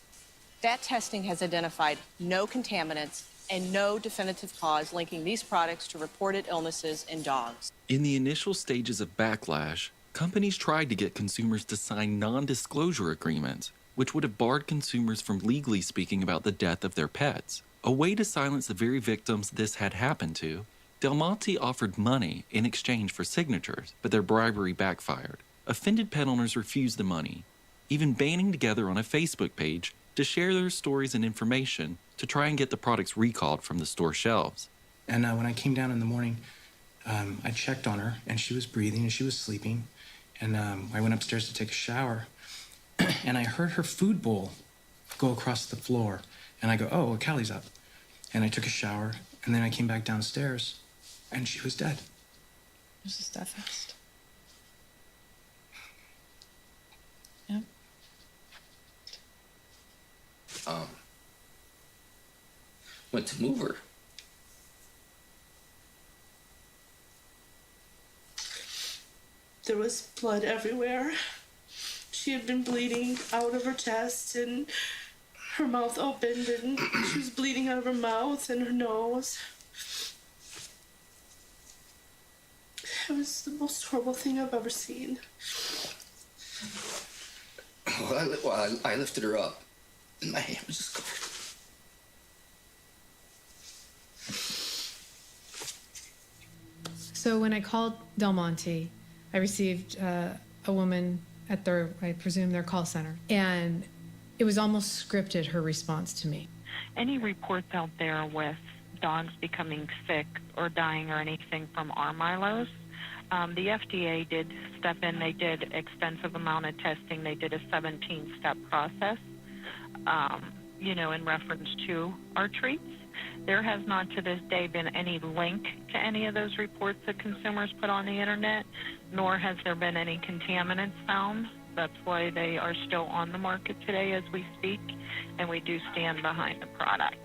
[SPEAKER 22] That testing has identified no contaminants and no definitive cause linking these products to reported illnesses in dogs.
[SPEAKER 1] In the initial stages of backlash, companies tried to get consumers to sign non-disclosure agreements, which would have barred consumers from legally speaking about the death of their pets. A way to silence the very victims this had happened to, Del Monte offered money in exchange for signatures, but their bribery backfired. Offended pet owners refused the money, even banding together on a Facebook page to share their stories and information to try and get the products recalled from the store shelves.
[SPEAKER 3] And when I came down in the morning, I checked on her, and she was breathing and she was sleeping. And I went upstairs to take a shower, and I heard her food bowl go across the floor. And I go, oh, Callie's up. And I took a shower, and then I came back downstairs, and she was dead.
[SPEAKER 5] This is that fast. Yeah.
[SPEAKER 4] Went to move her.
[SPEAKER 7] There was blood everywhere. She had been bleeding out of her chest and her mouth opened, and she was bleeding out of her mouth and her nose. It was the most horrible thing I've ever seen.
[SPEAKER 4] Well, I lifted her up, and my hand was just covered.
[SPEAKER 5] So when I called Del Monte, I received a woman at their, I presume, their call center. And it was almost scripted, her response to me.
[SPEAKER 8] Any reports out there with dogs becoming sick or dying or anything from Milos, the FDA did step in. They did extensive amount of testing. They did a 17-step process, in reference to our treats. There has not to this day been any link to any of those reports that consumers put on the internet, nor has there been any contaminants found. That's why they are still on the market today as we speak, and we do stand behind the product.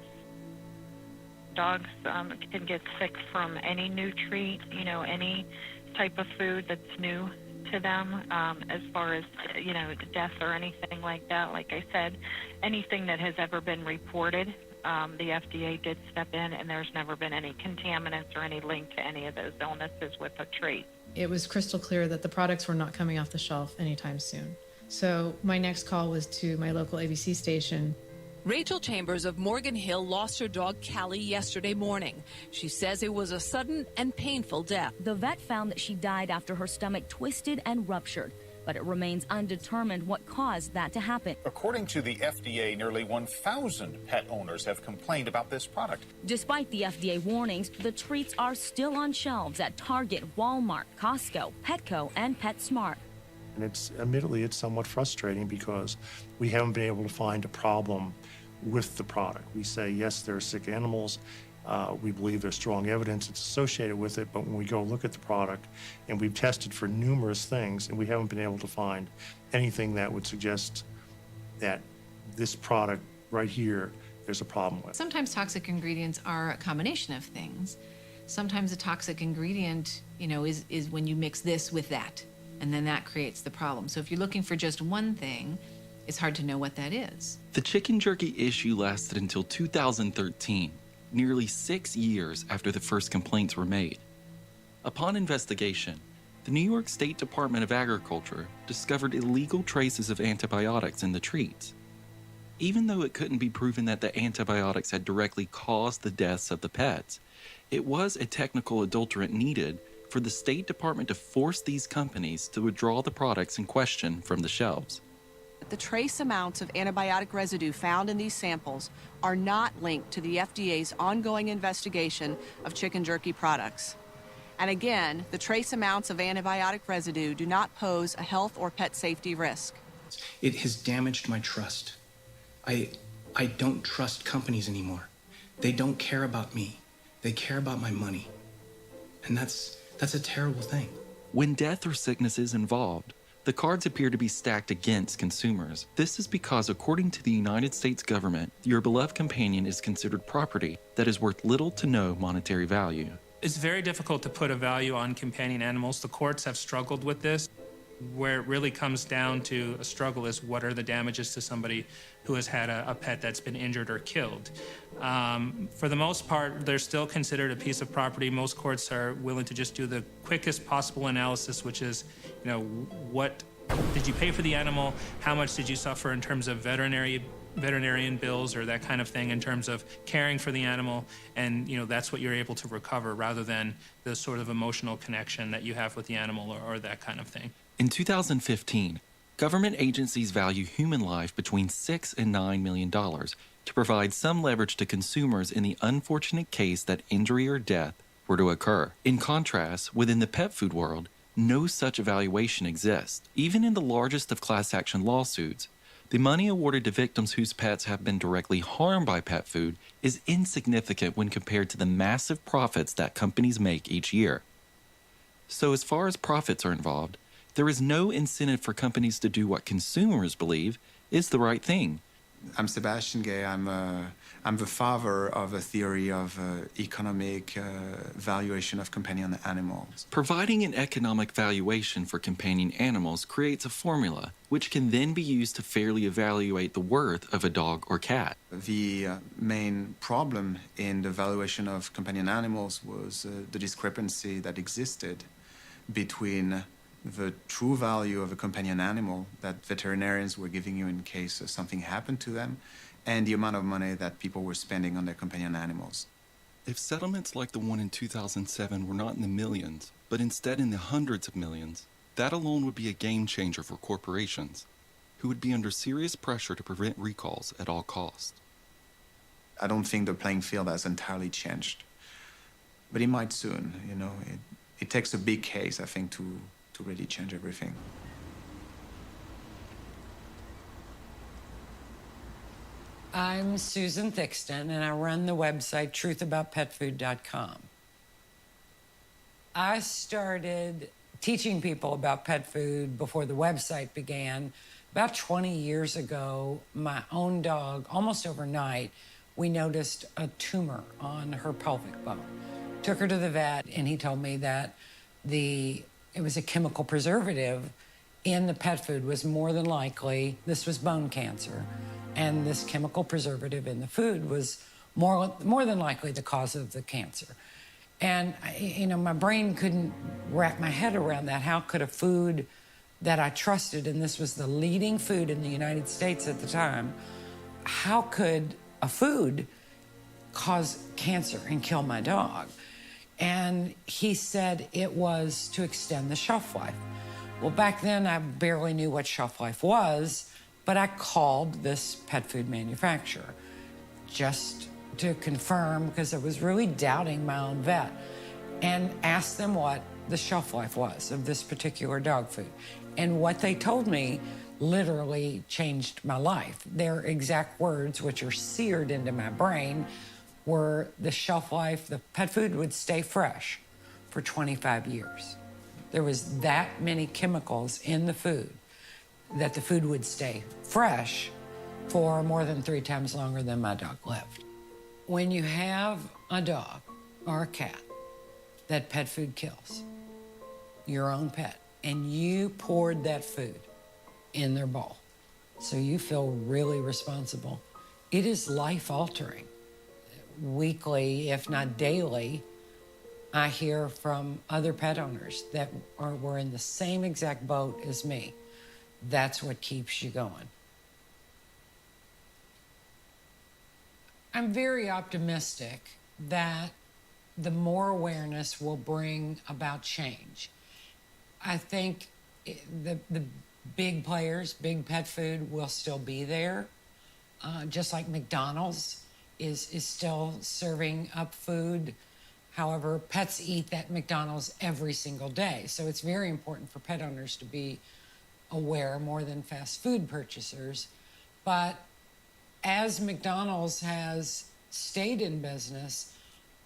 [SPEAKER 8] Dogs can get sick from any new treat, any type of food that's new to them, as far as, death or anything like that. Like I said, anything that has ever been reported, the FDA did step in, and there's never been any contaminants or any link to any of those illnesses with a treat.
[SPEAKER 5] It was crystal clear that the products were not coming off the shelf anytime soon. So my next call was to my local ABC station.
[SPEAKER 9] Rachel Chambers of Morgan Hill lost her dog Callie yesterday morning. She says it was a sudden and painful death.
[SPEAKER 10] The vet found that she died after her stomach twisted and ruptured, but it remains undetermined what caused that to happen.
[SPEAKER 11] According to the FDA, nearly 1,000 pet owners have complained about this product.
[SPEAKER 10] Despite the FDA warnings, the treats are still on shelves at Target, Walmart, Costco, Petco, and PetSmart.
[SPEAKER 12] And it's somewhat frustrating because we haven't been able to find a problem with the product. We say, yes, there are sick animals. We believe there's strong evidence it's associated with it, but when we go look at the product, and we've tested for numerous things, and we haven't been able to find anything that would suggest that this product right here, there's a problem with.
[SPEAKER 13] Sometimes toxic ingredients are a combination of things. Sometimes a toxic ingredient, is when you mix this with that, and then that creates the problem. So if you're looking for just one thing, it's hard to know what that is.
[SPEAKER 1] The chicken jerky issue lasted until 2013. Nearly 6 years after the first complaints were made. Upon investigation, the New York State Department of Agriculture discovered illegal traces of antibiotics in the treats. Even though it couldn't be proven that the antibiotics had directly caused the deaths of the pets, it was a technical adulterant needed for the State Department to force these companies to withdraw the products in question from the shelves.
[SPEAKER 22] The trace amounts of antibiotic residue found in these samples are not linked to the FDA's ongoing investigation of chicken jerky products. And again, the trace amounts of antibiotic residue do not pose a health or pet safety risk.
[SPEAKER 3] It has damaged my trust. I don't trust companies anymore. They don't care about me. They care about my money. And that's a terrible thing.
[SPEAKER 1] When death or sickness is involved, the cards appear to be stacked against consumers. This is because, according to the United States government, your beloved companion is considered property that is worth little to no monetary value.
[SPEAKER 16] It's very difficult to put a value on companion animals. The courts have struggled with this. Where it really comes down to a struggle is what are the damages to somebody who has had a pet that's been injured or killed. For the most part, they're still considered a piece of property. Most courts are willing to just do the quickest possible analysis, which is, what did you pay for the animal? How much did you suffer in terms of veterinarian bills or that kind of thing in terms of caring for the animal? And, that's what you're able to recover rather than the sort of emotional connection that you have with the animal or that kind of thing.
[SPEAKER 1] In 2015, government agencies value human life between $6 and $9 million to provide some leverage to consumers in the unfortunate case that injury or death were to occur. In contrast, within the pet food world, no such evaluation exists. Even in the largest of class action lawsuits, the money awarded to victims whose pets have been directly harmed by pet food is insignificant when compared to the massive profits that companies make each year. So as far as profits are involved, there is no incentive for companies to do what consumers believe is the right thing.
[SPEAKER 14] I'm Sebastian Gay. I'm the father of a theory of economic valuation of companion animals.
[SPEAKER 1] Providing an economic valuation for companion animals creates a formula which can then be used to fairly evaluate the worth of a dog or cat.
[SPEAKER 14] The main problem in the valuation of companion animals was the discrepancy that existed between the true value of a companion animal that veterinarians were giving you in case something happened to them, and the amount of money that people were spending on their companion animals.
[SPEAKER 1] If settlements like the one in 2007 were not in the millions, but instead in the hundreds of millions, that alone would be a game changer for corporations, who would be under serious pressure to prevent recalls at all costs.
[SPEAKER 14] I don't think the playing field has entirely changed, but it might soon. It takes a big case, I think, to really change everything.
[SPEAKER 15] I'm Susan Thixton, and I run the website truthaboutpetfood.com. I started teaching people about pet food before the website began. About 20 years ago, my own dog, almost overnight, we noticed a tumor on her pelvic bone. Took her to the vet, and he told me that it was a chemical preservative in the pet food was more than likely, this was bone cancer, and this chemical preservative in the food was more than likely the cause of the cancer. And, my brain couldn't wrap my head around that. How could a food that I trusted, and this was the leading food in the United States at the time, how could a food cause cancer and kill my dog? And he said it was to extend the shelf life. Well, back then I barely knew what shelf life was, but I called this pet food manufacturer just to confirm, because I was really doubting my own vet, and asked them what the shelf life was of this particular dog food. And what they told me literally changed my life. Their exact words, which are seared into my brain, were the shelf life, the pet food would stay fresh for 25 years. There was that many chemicals in the food that the food would stay fresh for more than 3 times longer than my dog lived. When you have a dog or a cat that pet food kills, your own pet, and you poured that food in their bowl, so you feel really responsible, it is life-altering. Weekly, if not daily, I hear from other pet owners that were in the same exact boat as me. That's what keeps you going. I'm very optimistic that the more awareness will bring about change. I think the big players, big pet food, will still be there, just like McDonald's is still serving up food However, pets eat that McDonald's every single day. So it's very important for pet owners to be aware more than fast food purchasers. But as McDonald's has stayed in business,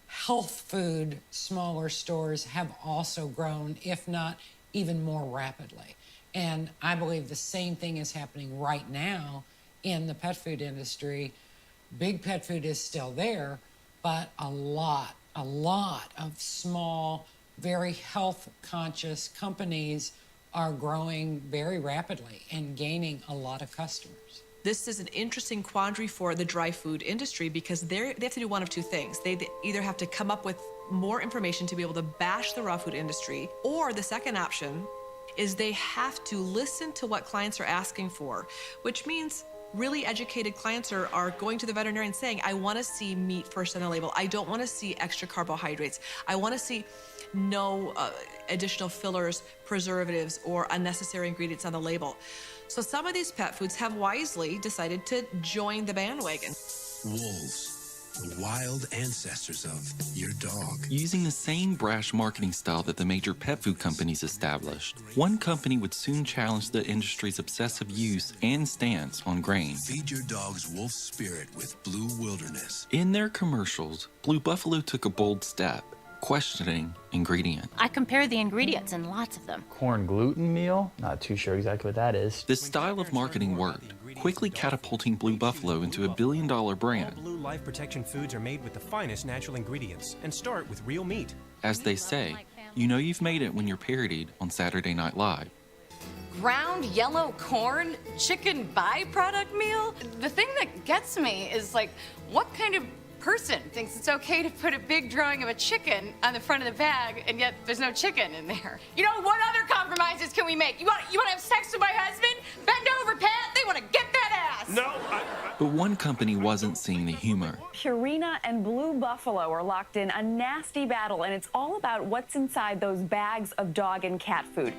[SPEAKER 15] health food smaller stores have also grown, if not even more rapidly. And I believe the same thing is happening right now in the pet food industry. Big pet food is still there, but a lot of small, very health conscious companies are growing very rapidly and gaining a lot of customers.
[SPEAKER 2] This is an interesting quandary for the dry food industry because they have to do one of two things. They either have to come up with more information to be able to bash the raw food industry, or the second option is they have to listen to what clients are asking for, which means really educated clients are going to the veterinarian saying, I want to see meat first on the label. I don't want to see extra carbohydrates. I want to see no additional fillers, preservatives, or unnecessary ingredients on the label. So some of these pet foods have wisely decided to join the bandwagon.
[SPEAKER 17] Wolves, the wild ancestors of your dog.
[SPEAKER 1] Using the same brash marketing style that the major pet food companies established, one company would soon challenge the industry's obsessive use and stance on grain.
[SPEAKER 17] Feed your dog's wolf spirit with Blue Wilderness.
[SPEAKER 1] In their commercials, Blue Buffalo took a bold step, questioning ingredients.
[SPEAKER 19] I compare the ingredients and lots of them.
[SPEAKER 20] Corn gluten meal? Not too sure exactly what that is.
[SPEAKER 1] This style of marketing worked, quickly catapulting Blue Buffalo into a billion-dollar brand.
[SPEAKER 21] All Blue Life Protection foods are made with the finest natural ingredients and start with real meat.
[SPEAKER 1] As they say, you know you've made it when you're parodied on Saturday Night Live.
[SPEAKER 23] Ground yellow corn chicken byproduct meal? The thing that gets me is, like, what kind of person thinks it's okay to put a big drawing of a chicken on the front of the bag and yet there's no chicken in there? You know, what other compromises can we make? You want to have sex with my husband? Bend over, Pat. They want to get that ass.
[SPEAKER 21] No,
[SPEAKER 1] But one company wasn't seeing the humor.
[SPEAKER 25] Purina and Blue Buffalo are locked in a nasty battle, and it's all about what's inside those bags of dog and cat food.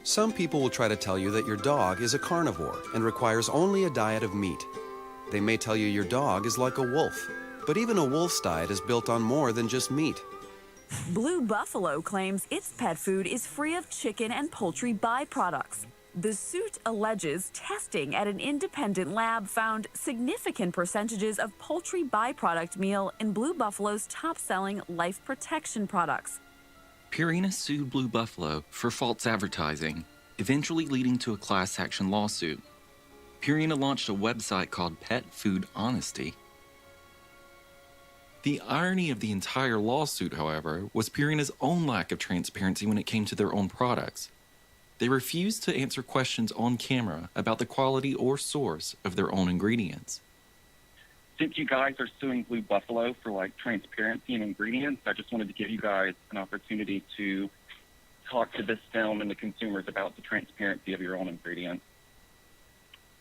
[SPEAKER 26] Some people will try to tell you that your dog is a carnivore and requires only a diet of meat. They may tell you your dog is like a wolf, but even a wolf's diet is built on more than just meat.
[SPEAKER 25] Blue Buffalo claims its pet food is free of chicken and poultry byproducts. The suit alleges testing at an independent lab found significant percentages of poultry byproduct meal in Blue Buffalo's top-selling life protection products.
[SPEAKER 1] Purina sued Blue Buffalo for false advertising, eventually leading to a class action lawsuit. Purina launched a website called Pet Food Honesty. The irony of the entire lawsuit, however, was Purina's own lack of transparency when it came to their own products. They refused to answer questions on camera about the quality or source of their own ingredients.
[SPEAKER 27] Since you guys are suing Blue Buffalo for transparency and ingredients, I just wanted to give you guys an opportunity to talk to this film and the consumers about the transparency of your own ingredients.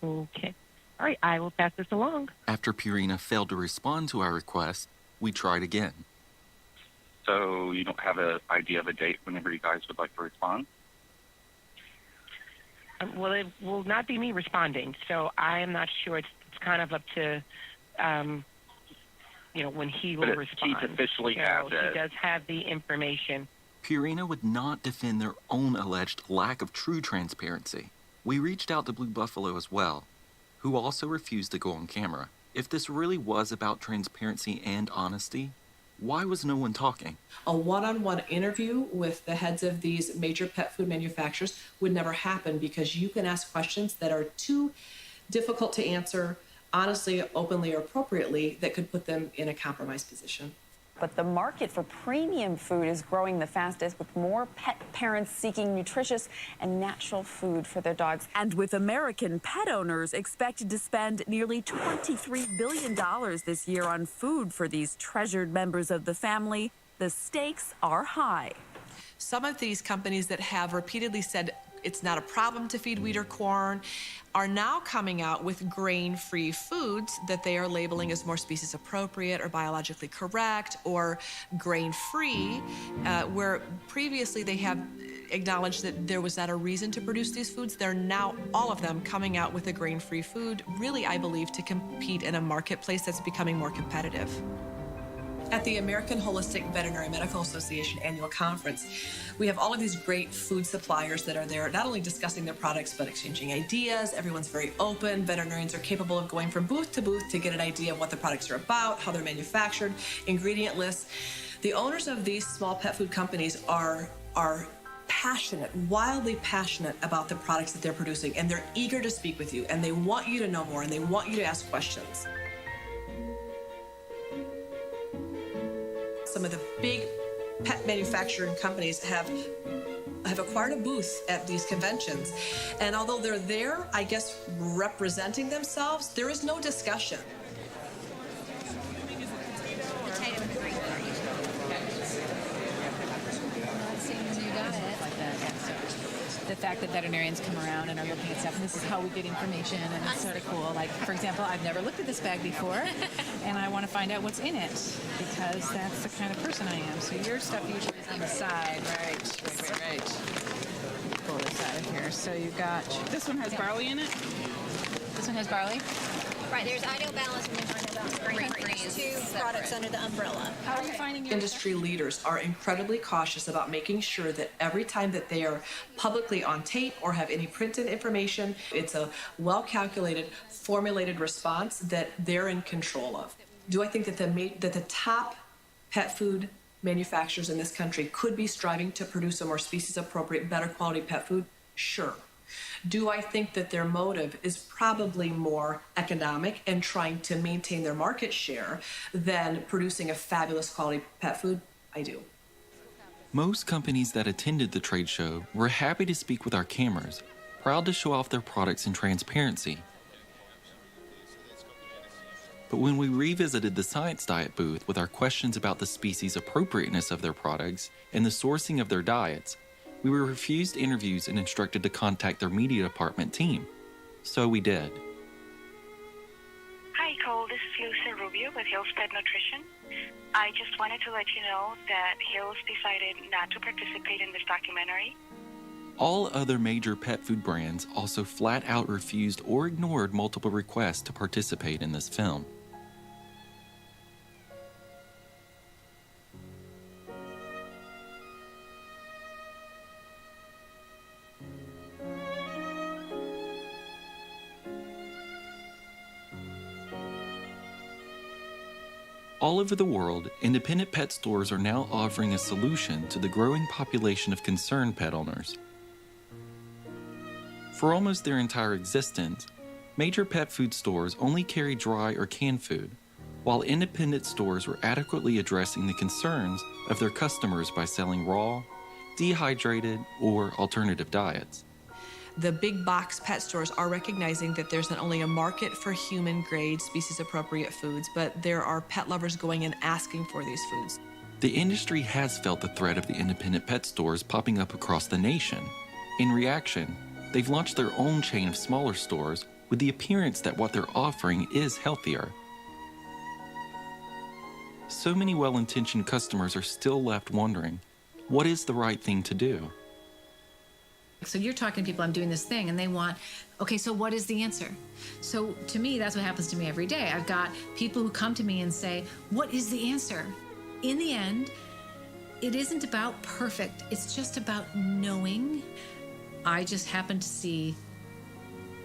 [SPEAKER 28] Okay. All right, I will pass this along.
[SPEAKER 1] After Purina failed to respond to our request, we tried again.
[SPEAKER 27] So you don't have an idea of a date whenever you guys would like to respond?
[SPEAKER 28] Well, it will not be me responding, so I am not sure. It's kind of up to, when he will respond.
[SPEAKER 27] He officially has it.
[SPEAKER 28] He does have the information.
[SPEAKER 1] Purina would not defend their own alleged lack of true transparency. We reached out to Blue Buffalo as well, who also refused to go on camera. If this really was about transparency and honesty, why was no one talking?
[SPEAKER 2] A one-on-one interview with the heads of these major pet food manufacturers would never happen because you can ask questions that are too difficult to answer honestly, openly, or appropriately that could put them in a compromised position.
[SPEAKER 25] But the market for premium food is growing the fastest, with more pet parents seeking nutritious and natural food for their dogs. And with American pet owners expected to spend nearly $23 billion this year on food for these treasured members of the family, the stakes are high.
[SPEAKER 2] Some of these companies that have repeatedly said it's not a problem to feed wheat or corn are now coming out with grain-free foods that they are labeling as more species appropriate or biologically correct or grain-free, where previously they have acknowledged that there was not a reason to produce these foods. They're now, all of them, coming out with a grain-free food, really, I believe, to compete in a marketplace that's becoming more competitive. At the American Holistic Veterinary Medical Association annual conference, we have all of these great food suppliers that are there, not only discussing their products, but exchanging ideas. Everyone's very open. Veterinarians are capable of going from booth to booth to get an idea of what the products are about, how they're manufactured, ingredient lists. The owners of these small pet food companies are passionate, wildly passionate about the products that they're producing, and they're eager to speak with you, and they want you to know more, and they want you to ask questions. Some of the big pet manufacturing companies have acquired a booth at these conventions. And although they're there, I guess, representing themselves, there is no discussion.
[SPEAKER 13] The fact that veterinarians come around and are looking at stuff, and this is how we get information, and it's sort of cool. Like, for example, I've never looked at this bag before, and I want to find out what's in it, because that's the kind of person I am. So your stuff usually is on the side, right. Pull this out of here. So you got, this one has barley in it? This one has barley?
[SPEAKER 4] Right, there's Ideal Balance and there's Ideal Balance Green. There's two products under the umbrella.
[SPEAKER 13] How are you finding your
[SPEAKER 2] Industry leaders are incredibly cautious about making sure that every time that they are publicly on tape or have any printed information, it's a well-calculated, formulated response that they're in control of. Do I think that the top pet food manufacturers in this country could be striving to produce a more species-appropriate, better quality pet food? Sure. Do I think that their motive is probably more economic and trying to maintain their market share than producing a fabulous quality pet food? I do.
[SPEAKER 1] Most companies that attended the trade show were happy to speak with our cameras, proud to show off their products in transparency. But when we revisited the Science Diet booth with our questions about the species appropriateness of their products and the sourcing of their diets, we were refused interviews and instructed to contact their media department team. So we did.
[SPEAKER 5] Hi, Cole. This is Lucia Rubio with Hills Pet Nutrition. I just wanted to let you know that Hills decided not to participate in this documentary.
[SPEAKER 1] All other major pet food brands also flat out refused or ignored multiple requests to participate in this film. All over the world, independent pet stores are now offering a solution to the growing population of concerned pet owners. For almost their entire existence, major pet food stores only carry dry or canned food, while independent stores were adequately addressing the concerns of their customers by selling raw, dehydrated, or alternative diets.
[SPEAKER 2] The big box pet stores are recognizing that there's not only a market for human-grade, species-appropriate foods, but there are pet lovers going and asking for these foods.
[SPEAKER 1] The industry has felt the threat of the independent pet stores popping up across the nation. In reaction, they've launched their own chain of smaller stores with the appearance that what they're offering is healthier. So many well-intentioned customers are still left wondering, what is the right thing to do?
[SPEAKER 13] So you're talking to people, I'm doing this thing, and they want, okay, so what is the answer? So to me, that's what happens to me every day. I've got people who come to me and say, what is the answer? In the end, it isn't about perfect. It's just about knowing. I just happen to see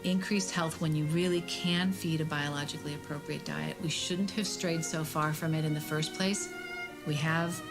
[SPEAKER 13] increased health when you really can feed a biologically appropriate diet. We shouldn't have strayed so far from it in the first place. We have.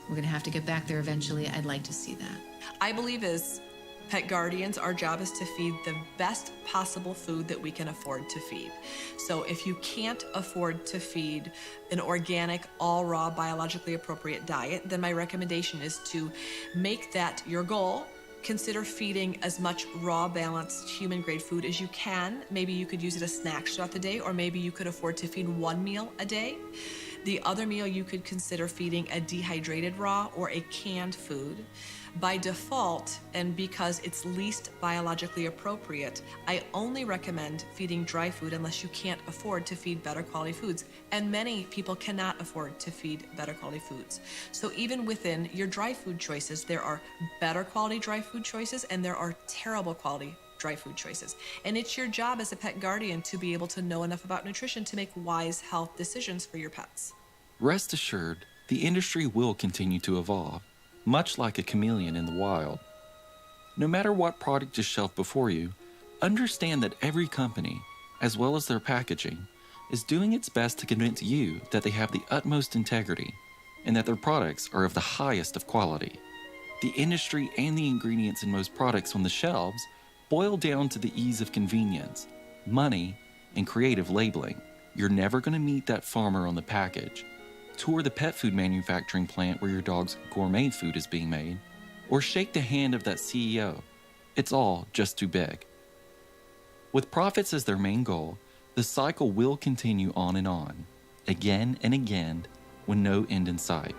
[SPEAKER 13] We're going to have to get back there eventually. I'd like to see that.
[SPEAKER 2] I believe as pet guardians, our job is to feed the best possible food that we can afford to feed. So if you can't afford to feed an organic, all raw, biologically appropriate diet, then my recommendation is to make that your goal. Consider feeding as much raw, balanced, human-grade food as you can. Maybe you could use it as snacks throughout the day, or maybe you could afford to feed one meal a day. The other meal you could consider feeding a dehydrated raw or a canned food. By default, and because it's least biologically appropriate, I only recommend feeding dry food unless you can't afford to feed better quality foods. And many people cannot afford to feed better quality foods. So even within your dry food choices, there are better quality dry food choices and there are terrible quality dry food choices. And it's your job as a pet guardian to be able to know enough about nutrition to make wise health decisions for your pets.
[SPEAKER 1] Rest assured, the industry will continue to evolve, much like a chameleon in the wild. No matter what product is shelved before you, understand that every company, as well as their packaging, is doing its best to convince you that they have the utmost integrity and that their products are of the highest of quality. The industry and the ingredients in most products on the shelves boil down to the ease of convenience, money, and creative labeling. You're never going to meet that farmer on the package, tour the pet food manufacturing plant where your dog's gourmet food is being made, or shake the hand of that CEO. It's all just too big. With profits as their main goal, the cycle will continue on and on, again and again, with no end in sight.